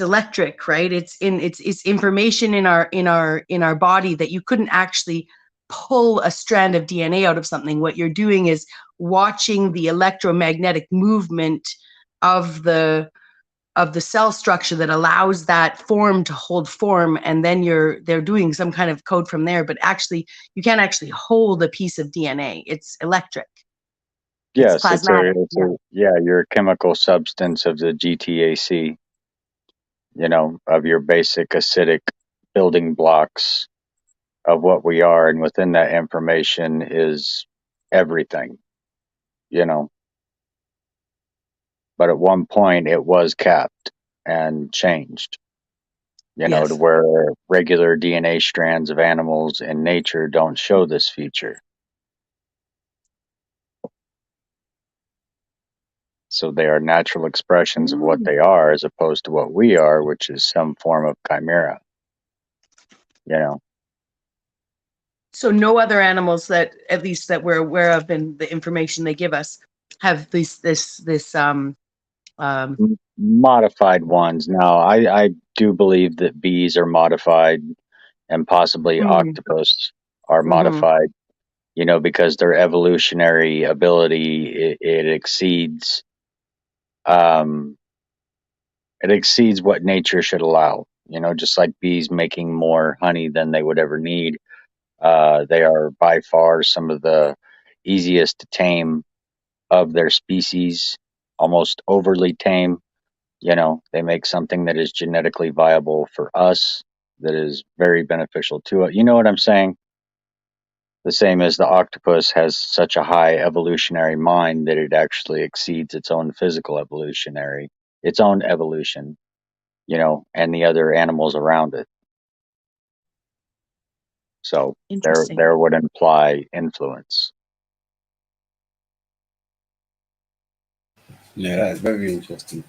electric, right? It's information in our body that you couldn't actually pull a strand of DNA out of something. What you're doing is watching the electromagnetic movement of the cell structure that allows that form to hold form, and then they're doing some kind of code from there. But actually, you can't actually hold a piece of DNA. It's electric. Yes, you're a chemical substance of the GTAC, of your basic acidic building blocks of what we are, and within that information is everything, But at one point it was capped and changed, to where regular DNA strands of animals in nature don't show this feature. So they are natural expressions of what they are, as opposed to what we are, which is some form of chimera. So no other animals that, at least that we're aware of in the information they give us, have this modified ones. Now, I do believe that bees are modified, and possibly octopus are modified. Because their evolutionary ability it exceeds. It exceeds what nature should allow, just like bees making more honey than they would ever need. They are by far some of the easiest to tame of their species, almost overly tame. They make something that is genetically viable for us, that is very beneficial to it. You know what I'm saying? The same as the octopus has such a high evolutionary mind that it actually exceeds its own physical evolution, and the other animals around it. So Interesting. there would imply influence. Yeah, that's very interesting.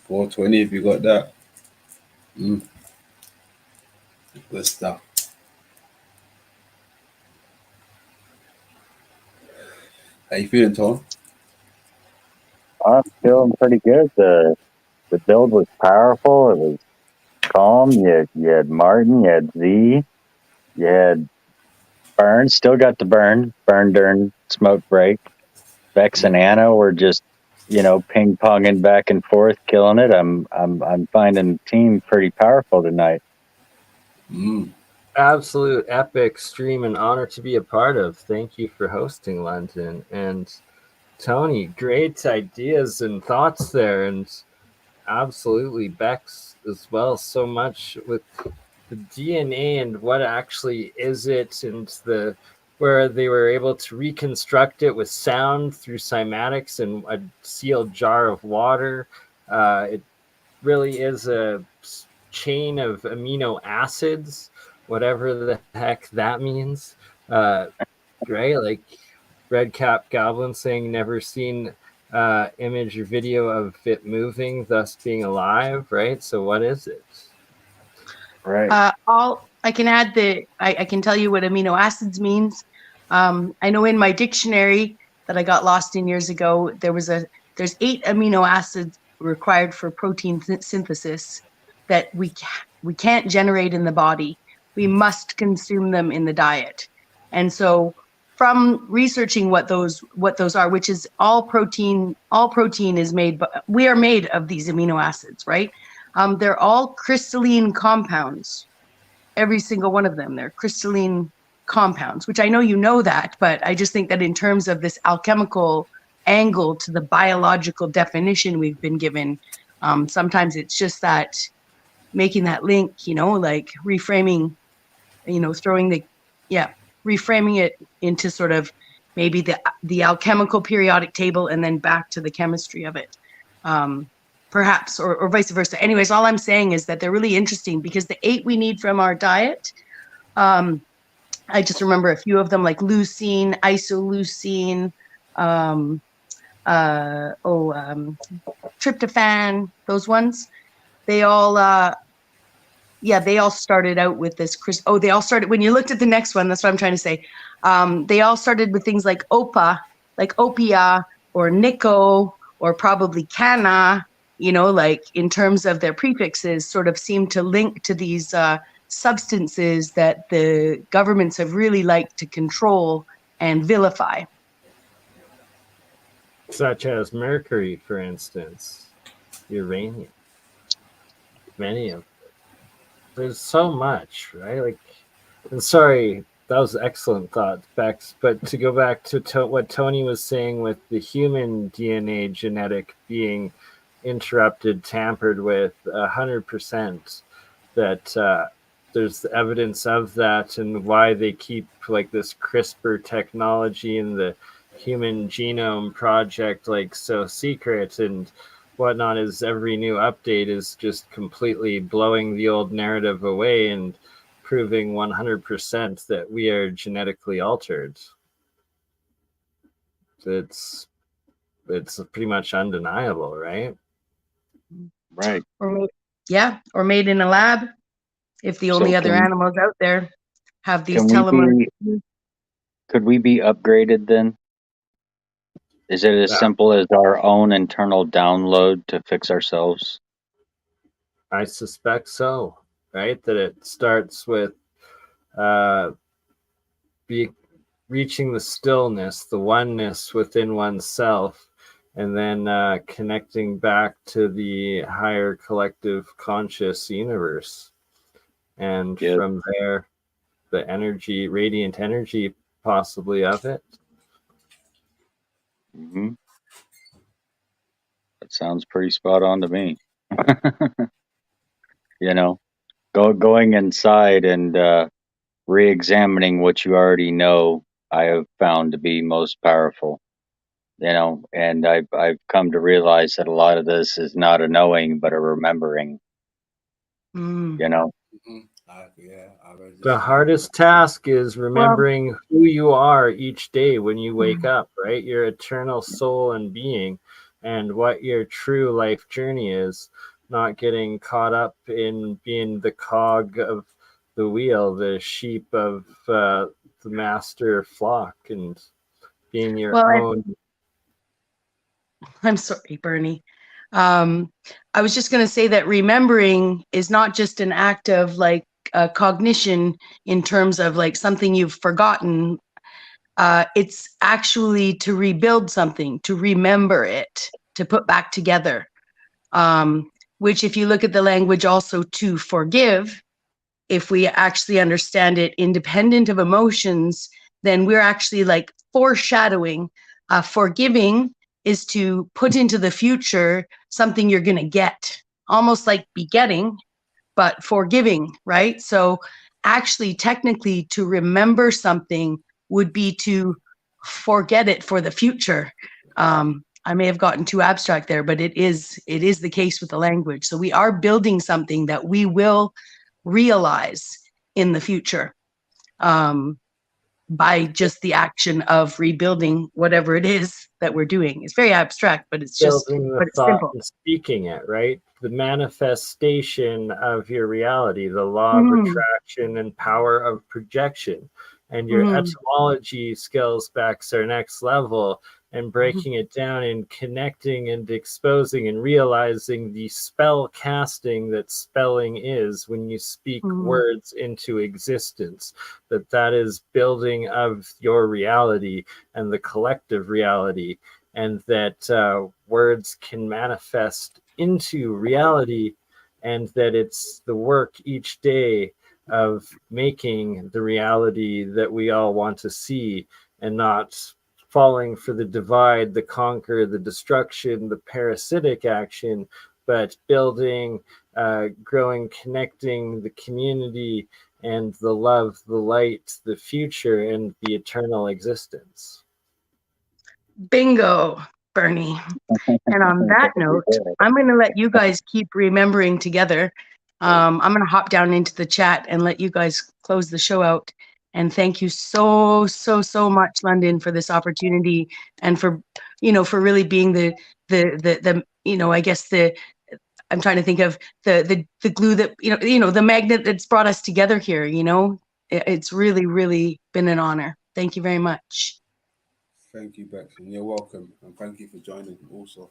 420, if you got that. Good stuff. How you feeling, Tom? I'm feeling pretty good. The build was powerful. It was calm. You had Martin, you had Z, you had Burn. Still got the Burn during smoke break. Bexx and Anna were just, ping ponging back and forth, killing it. I'm finding the team pretty powerful tonight. Absolute epic stream and honor to be a part of. Thank you for hosting, London. And Tony, great ideas and thoughts there. And absolutely Bexx as well. So much with the DNA and what actually is it, and where they were able to reconstruct it with sound through cymatics and a sealed jar of water. It really is a chain of amino acids, whatever the heck that means. Right? Like Red Cap Goblin saying never seen image or video of it moving, thus being alive, right? So what is it? Right. I can add I can tell you what amino acids means. I know in my dictionary that I got lost in years ago, there's 8 amino acids required for protein synthesis that we can't generate in the body. We must consume them in the diet. And so from researching what those are, which is all protein is made, but we are made of these amino acids, right? They're all crystalline compounds. Every single one of them, they're crystalline compounds, which I know you know that, but I just think that in terms of this alchemical angle to the biological definition we've been given, sometimes it's just that making that link, like reframing, reframing it into sort of maybe the alchemical periodic table and then back to the chemistry of it. Perhaps, or vice versa. Anyways, all I'm saying is that they're really interesting because the 8 we need from our diet, I just remember a few of them like leucine, isoleucine, tryptophan, those ones. They all started out with this. They all started, when you looked at the next one, that's what I'm trying to say. They all started with things like OPA, like opia, or nico, or probably cana, like in terms of their prefixes, sort of seem to link to these substances that the governments have really liked to control and vilify. Such as mercury, for instance, uranium, many of them. There's so much, right? Like, and sorry, that was excellent thought, Bexx. But to go back to what Tony was saying with the human DNA genetic being interrupted, tampered with, 100%, that there's evidence of that, and why they keep like this CRISPR technology and the Human Genome Project like so secret and whatnot, is every new update is just completely blowing the old narrative away and proving 100% that we are genetically altered. It's pretty much undeniable, right? Right. Or made in a lab, if the only other animals out there have these telomeres. Could we be upgraded then? Is it as simple as our own internal download to fix ourselves? I suspect so, right? That it starts with reaching the stillness, the oneness within oneself, and then connecting back to the higher collective conscious universe. And from there, the energy, radiant energy possibly of it. Mm-hmm. That sounds pretty spot on to me. Going inside and re-examining what you already know, I have found to be most powerful. And I've come to realize that a lot of this is not a knowing, but a remembering. The hardest task is remembering who you are each day when you wake up, right? Your eternal soul and being, and what your true life journey is, not getting caught up in being the cog of the wheel, the sheep of the master flock, and being your own. I'm sorry, Bernie. I was just going to say that remembering is not just an act of like cognition in terms of like something you've forgotten. It's actually to rebuild something, to remember it, to put back together. Which, if you look at the language also to forgive, if we actually understand it independent of emotions, then we're actually like foreshadowing. Forgiving is to put into the future something you're going to get, almost like begetting, but forgiving, right? So actually, technically, to remember something would be to forget it for the future. I may have gotten too abstract there, but it is the case with the language. So we are building something that we will realize in the future by just the action of rebuilding whatever it is that we're doing. It's very abstract, but it's just building the but it's thought simple. and speaking it, right? The manifestation of your reality, the law of attraction and power of projection. And your etymology skills, Bexx, are next level, and breaking it down and connecting and exposing and realizing the spell casting that spelling is when you speak words into existence, that is building of your reality and the collective reality, and that words can manifest into reality, and that it's the work each day of making the reality that we all want to see, and not falling for the divide, the conquer, the destruction, the parasitic action, but building, growing, connecting the community and the love, the light, the future, and the eternal existence. Bingo, Bernie. And on that note, I'm going to let you guys keep remembering together. I'm going to hop down into the chat and let you guys close the show out. And thank you so much, London, for this opportunity, and for, for really being the I guess I'm trying to think of the glue that, the magnet that's brought us together here. It's really been an honor. Thank you very much. Thank you, Bexx, and you're welcome. And thank you for joining also.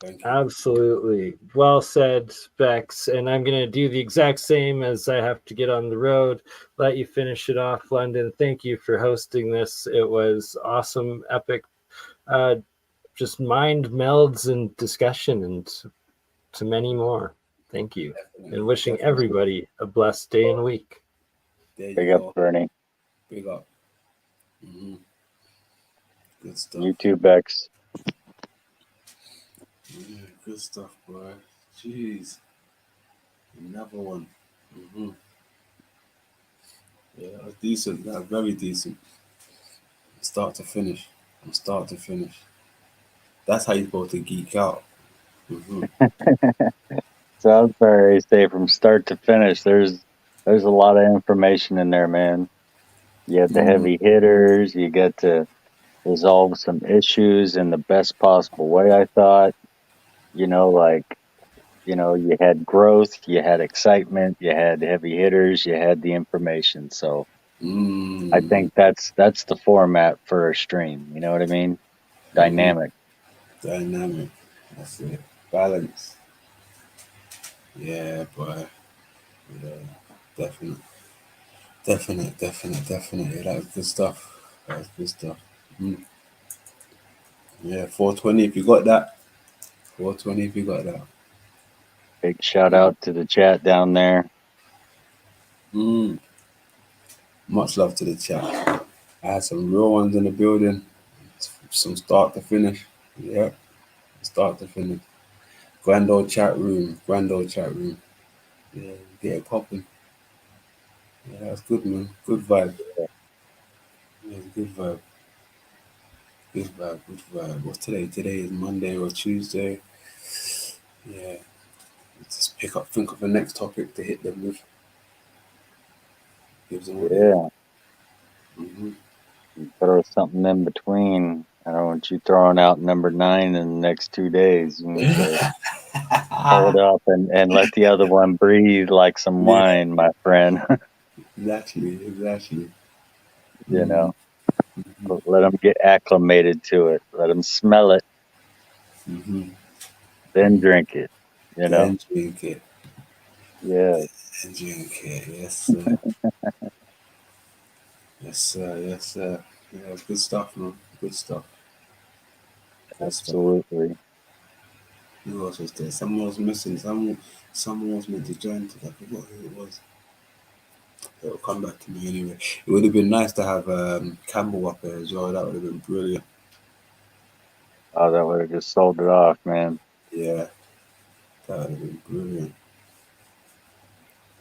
Thank you. Absolutely. Well said, Bexx. And I'm going to do the exact same as I have to get on the road. Let you finish it off, London. Thank you for hosting this. It was awesome, epic, just mind melds and discussion, and to many more. Thank you. Definitely. And wishing everybody a blessed day and week. Big up, Bernie. Big up. Good stuff. You too, Bexx. Yeah, good stuff, boy. Jeez. Another one. Yeah, that was decent. That was very decent. Start to finish. That's how you're supposed to geek out. So I'm sorry, say from start to finish, there's a lot of information in there, man. You have the heavy hitters, you get to resolve some issues in the best possible way, I thought. You had growth, you had excitement, you had heavy hitters, you had the information. So I think that's the format for a stream. You know what I mean? Dynamic. Dynamic. That's it. Balance. Yeah, boy. Yeah, definite. That was good stuff. Yeah, 420 if you got that. 420 if you got that. Big shout out to the chat down there. Much love to the chat. I had some real ones in the building. Some start to finish. Yeah, start to finish. Grand old chat room. Yeah, get it popping. Yeah, that's good, man. Good vibe. Yeah, good vibe. What's today? Today is Monday or Tuesday. Yeah. Let's just think of the next topic to hit them with. Gives them what they want. Yeah. Throw something in between. I don't want you throwing out number 9 in the next 2 days. You need to hold up and let the other one breathe like some wine, my friend. Exactly. You know, let them get acclimated to it. Let them smell it, then drink it. You know. Then drink it. Yeah. Then drink it. Yes, sir. Yes, sir. Yeah, good stuff, man. Good stuff. Absolutely. Who else was there? Someone was missing. Someone was meant to join today. I forgot who it was. It'll come back to me anyway. It would have been nice to have Campbell up there as well. That would have been brilliant. Oh, that would have just sold it off, man. Yeah, that would have been brilliant.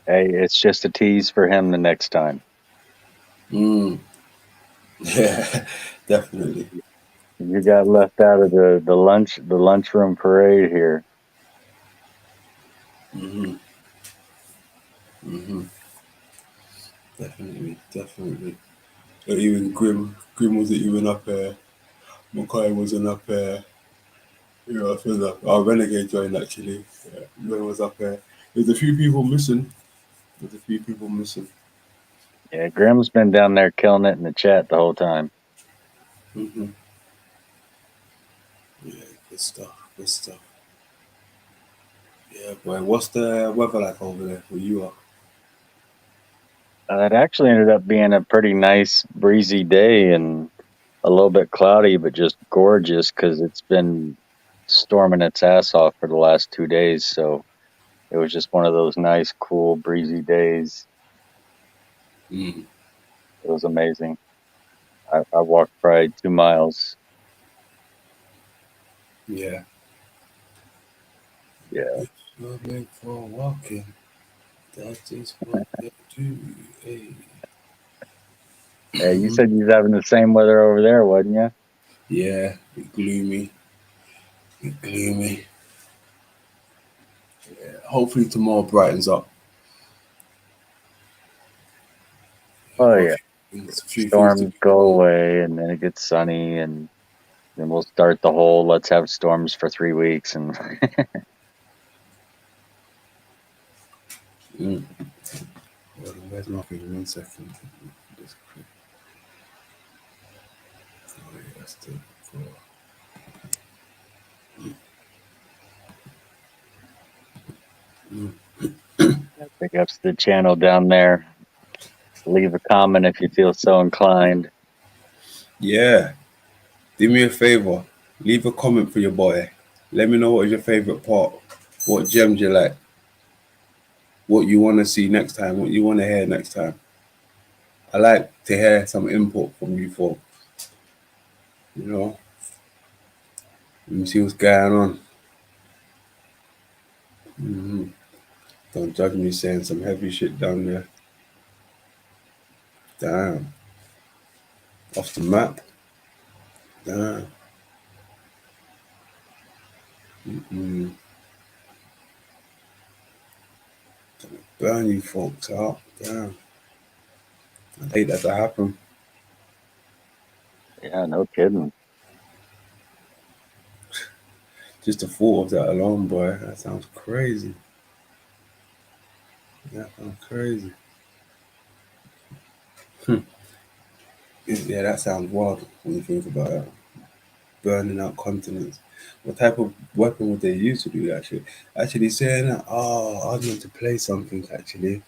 Hey, it's just a tease for him the next time. Yeah, definitely. You got left out of the lunchroom parade here. Definitely. Even Grim wasn't even up there. Mackay wasn't up there. You know, I feel like our Renegade joined actually. Yeah, Grim was up there. There's a few people missing. Yeah, Grim's been down there killing it in the chat the whole time. Yeah, good stuff. Yeah, boy. What's the weather like over there where you are? It actually ended up being a pretty nice breezy day and a little bit cloudy, but just gorgeous because it's been storming its ass off for the last 2 days. So it was just one of those nice, cool, breezy days. It was amazing. I walked probably 2 miles. Yeah. Yeah. It's not made for walking. That is what they do. Hey. Hey, you said you was having the same weather over there, wasn't you? Yeah, bit gloomy. Yeah, hopefully tomorrow brightens up. Oh yeah. A few things to Storms go away and then it gets sunny and then we'll start the whole let's have storms for 3 weeks and Where's my thing? 1 second. Oh, yeah, that's the big ups to the channel down there. Leave a comment if you feel so inclined. Yeah. Do me a favor. Leave a comment for your boy. Let me know what is your favorite part. What gems you like. What you want to see next time. What you want to hear next time. I like to hear some input from you folk. You know. Let me see what's going on. Don't judge me saying some heavy shit down there. Damn. Off the map. Damn. Burn you folks out. Damn. I hate that to happen. Yeah, no kidding. Just the thought of that alone, boy. That sounds crazy. Yeah, that sounds wild when you think about it. Burning out continents. What type of weapon would they use to do that shit? Actually, saying that, I was meant to play something actually.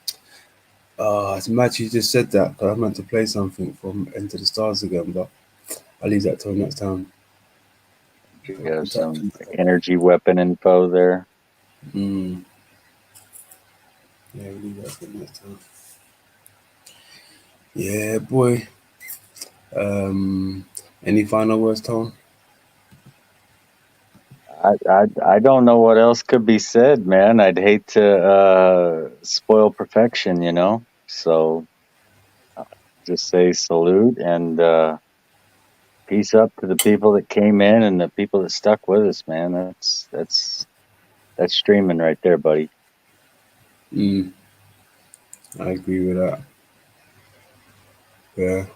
It's mad you just said that because I meant to play something from Enter the Stars again, but I'll leave that till next time. You got some energy weapon info there. Yeah, we'll leave that till next time. Yeah, boy. Any final words, Tom? I don't know what else could be said, man. I'd hate to spoil perfection, you know. So just say salute and peace up to the people that came in and the people that stuck with us, man. That's streaming right there, buddy. I agree with that. Yeah.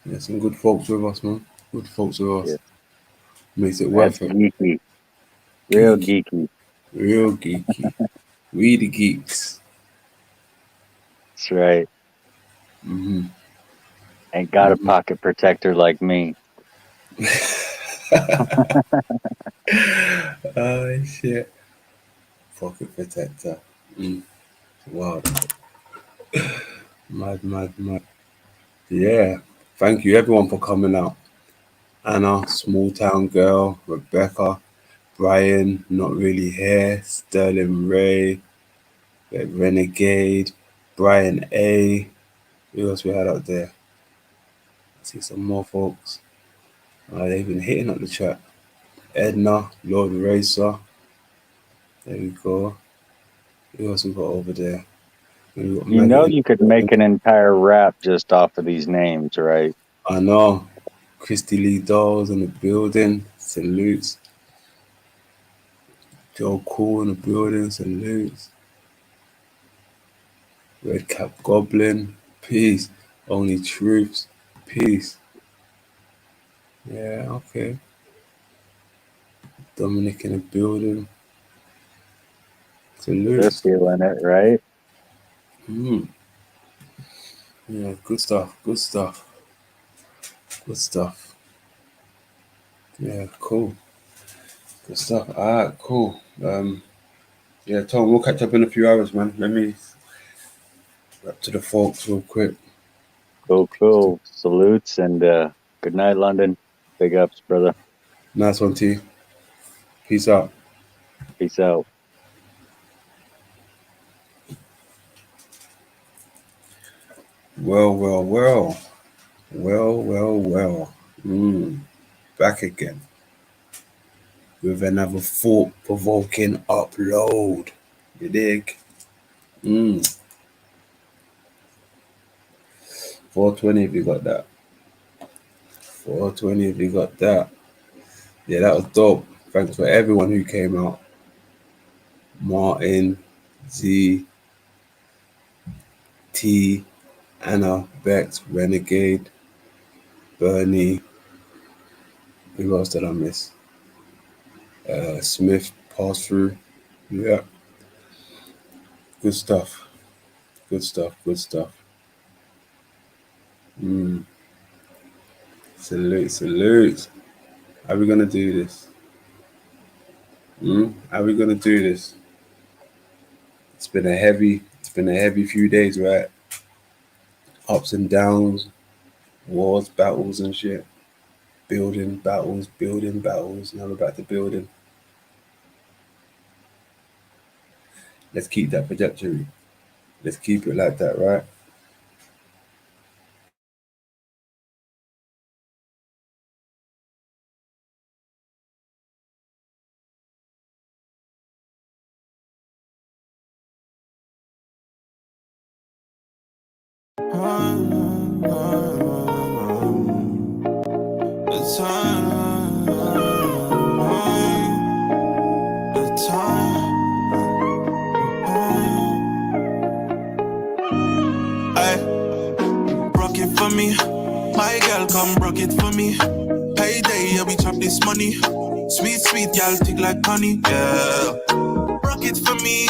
Yeah, some good folks with us, man. Good folks with us. Yeah. Makes it That's worth it. geeky. Real Geeky. geeky. Real geeky. We the geeks. That's right. Mm-hmm. Ain't got a pocket protector like me. Oh shit. Pocket protector. Wow. Mad. Yeah. Thank you everyone for coming out. Anna, small town girl, Rebecca, Brian, not really here, Sterling Ray, Renegade, Brian A. Who else we had out there? See some more folks. They've been hitting up the chat. Edna, Lord Racer. There we go. Who else we got over there? We got You know Maggie. you could make an entire rap just off of these names, right? I know. Christy Lee Dolls in the building. Salutes. Joe Cool in the building. Salutes. Red Cap Goblin. Peace. Only Truths. Peace. Yeah, okay. Dominic in the building. They're Salutes. feeling it, right? Yeah, good stuff. Good stuff. Good stuff. Yeah, cool. Good stuff. Alright, cool. Yeah, Tom, we'll catch up in a few hours, man. Let me up to the folks real quick. Cool. Salutes and good night, London. Big ups, brother. Nice one, T. Peace out. Peace out. Well. Back again with another thought-provoking upload. You dig? 420 if you got that. 420 if you got that. Yeah, that was dope. Thanks for everyone who came out. Martin, Z, T, Anna, Bexx, Renegade, BurnEye. Who else did I miss? Smith, Pass Through. Yeah. Good stuff. Salute. How are we gonna do this? How are we gonna do this? It's been a heavy few days, right? Ups and downs, wars, battles and shit. Building battles. Now we're back to building. Let's keep that trajectory. Let's keep it like that, right? Rock it for me, my girl, come rock it for me. Payday, yeah, we chop this money. Sweet, girl, tick like honey, yeah. Rock it for me,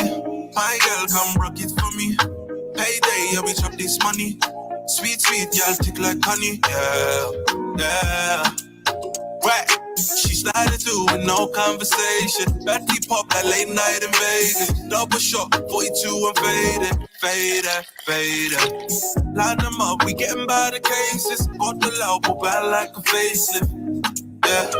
my girl, come rock it for me. Payday, yeah, we chop this money. Sweet, girl, tick like honey, yeah. Right. She started to with no conversation. Batty pop that late night in Vegas. Double shot, 42 and faded. Line them up, we getting by the cases. Got the loud, but bad like a facelift. Yeah.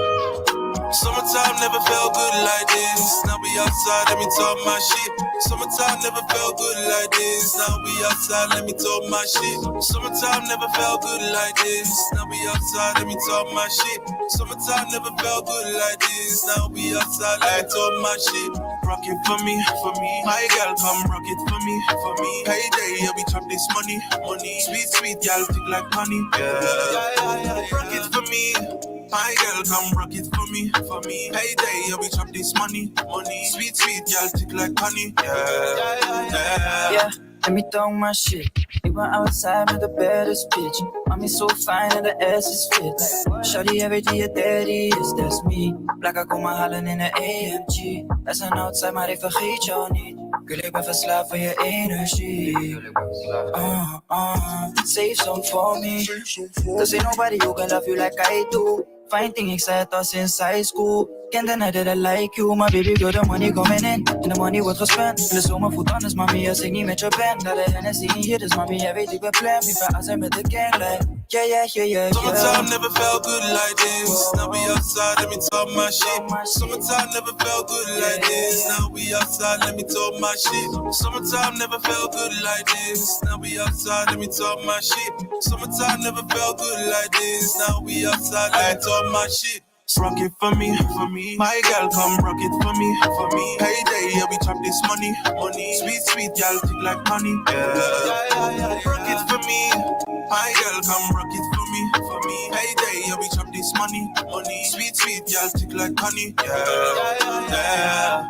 Summertime never felt good like this. Now we outside, let me talk my shit. Summertime never felt good like this. Now we outside, let me talk my shit. Summertime never felt good like this. Now we outside, let me talk my shit. Summertime never felt good like this. Now we outside, let me talk my shit. Rock it for me. My girl, come rock it for me. Payday, yeah, we chop this money. Sweet, girl, tick like honey. Yeah. Rock it for me. My girl, come rock it for me. Payday, yeah, we chop this money. Sweet, girl, tick like honey. Yeah. let me talk my shit. We went outside with the baddest bitch. Mommy so fine and the ass is fit. Shawty everything your daddy is, that's me. Black I kom maar halen in de AMG. Wij zijn outside maar ik vergeet jou niet. Girl ik ben verslaafd van je energie. Save some for me. Cause ain't nobody who can love you like I do. Fine thing excited us since high school. Can't deny that I like you, my baby girl, the money coming in. And the money wordt gespend. In de zomer voet anders, mami, als ik niet met je ben. Naar de Hennessy hier, dus mami, jij weet ik ben plan. Wie van zijn met de gang, like, yeah. Summertime never felt good like this. Now we outside, let me talk my shit. Summertime never felt good like this. Now we outside, let me talk my shit. Summertime never felt good like this. Now we outside, let me talk my shit. Summertime never felt good like this. Now we outside, let me talk my shit. Rock it for me. My girl, come rock it for me. Payday, yeah, we chop this money. Sweet, y'all tick like honey. Yeah. Rock it for me. My girl, come rock it for me. Payday, yeah, we chop this money. Sweet, y'all tick like honey. Yeah.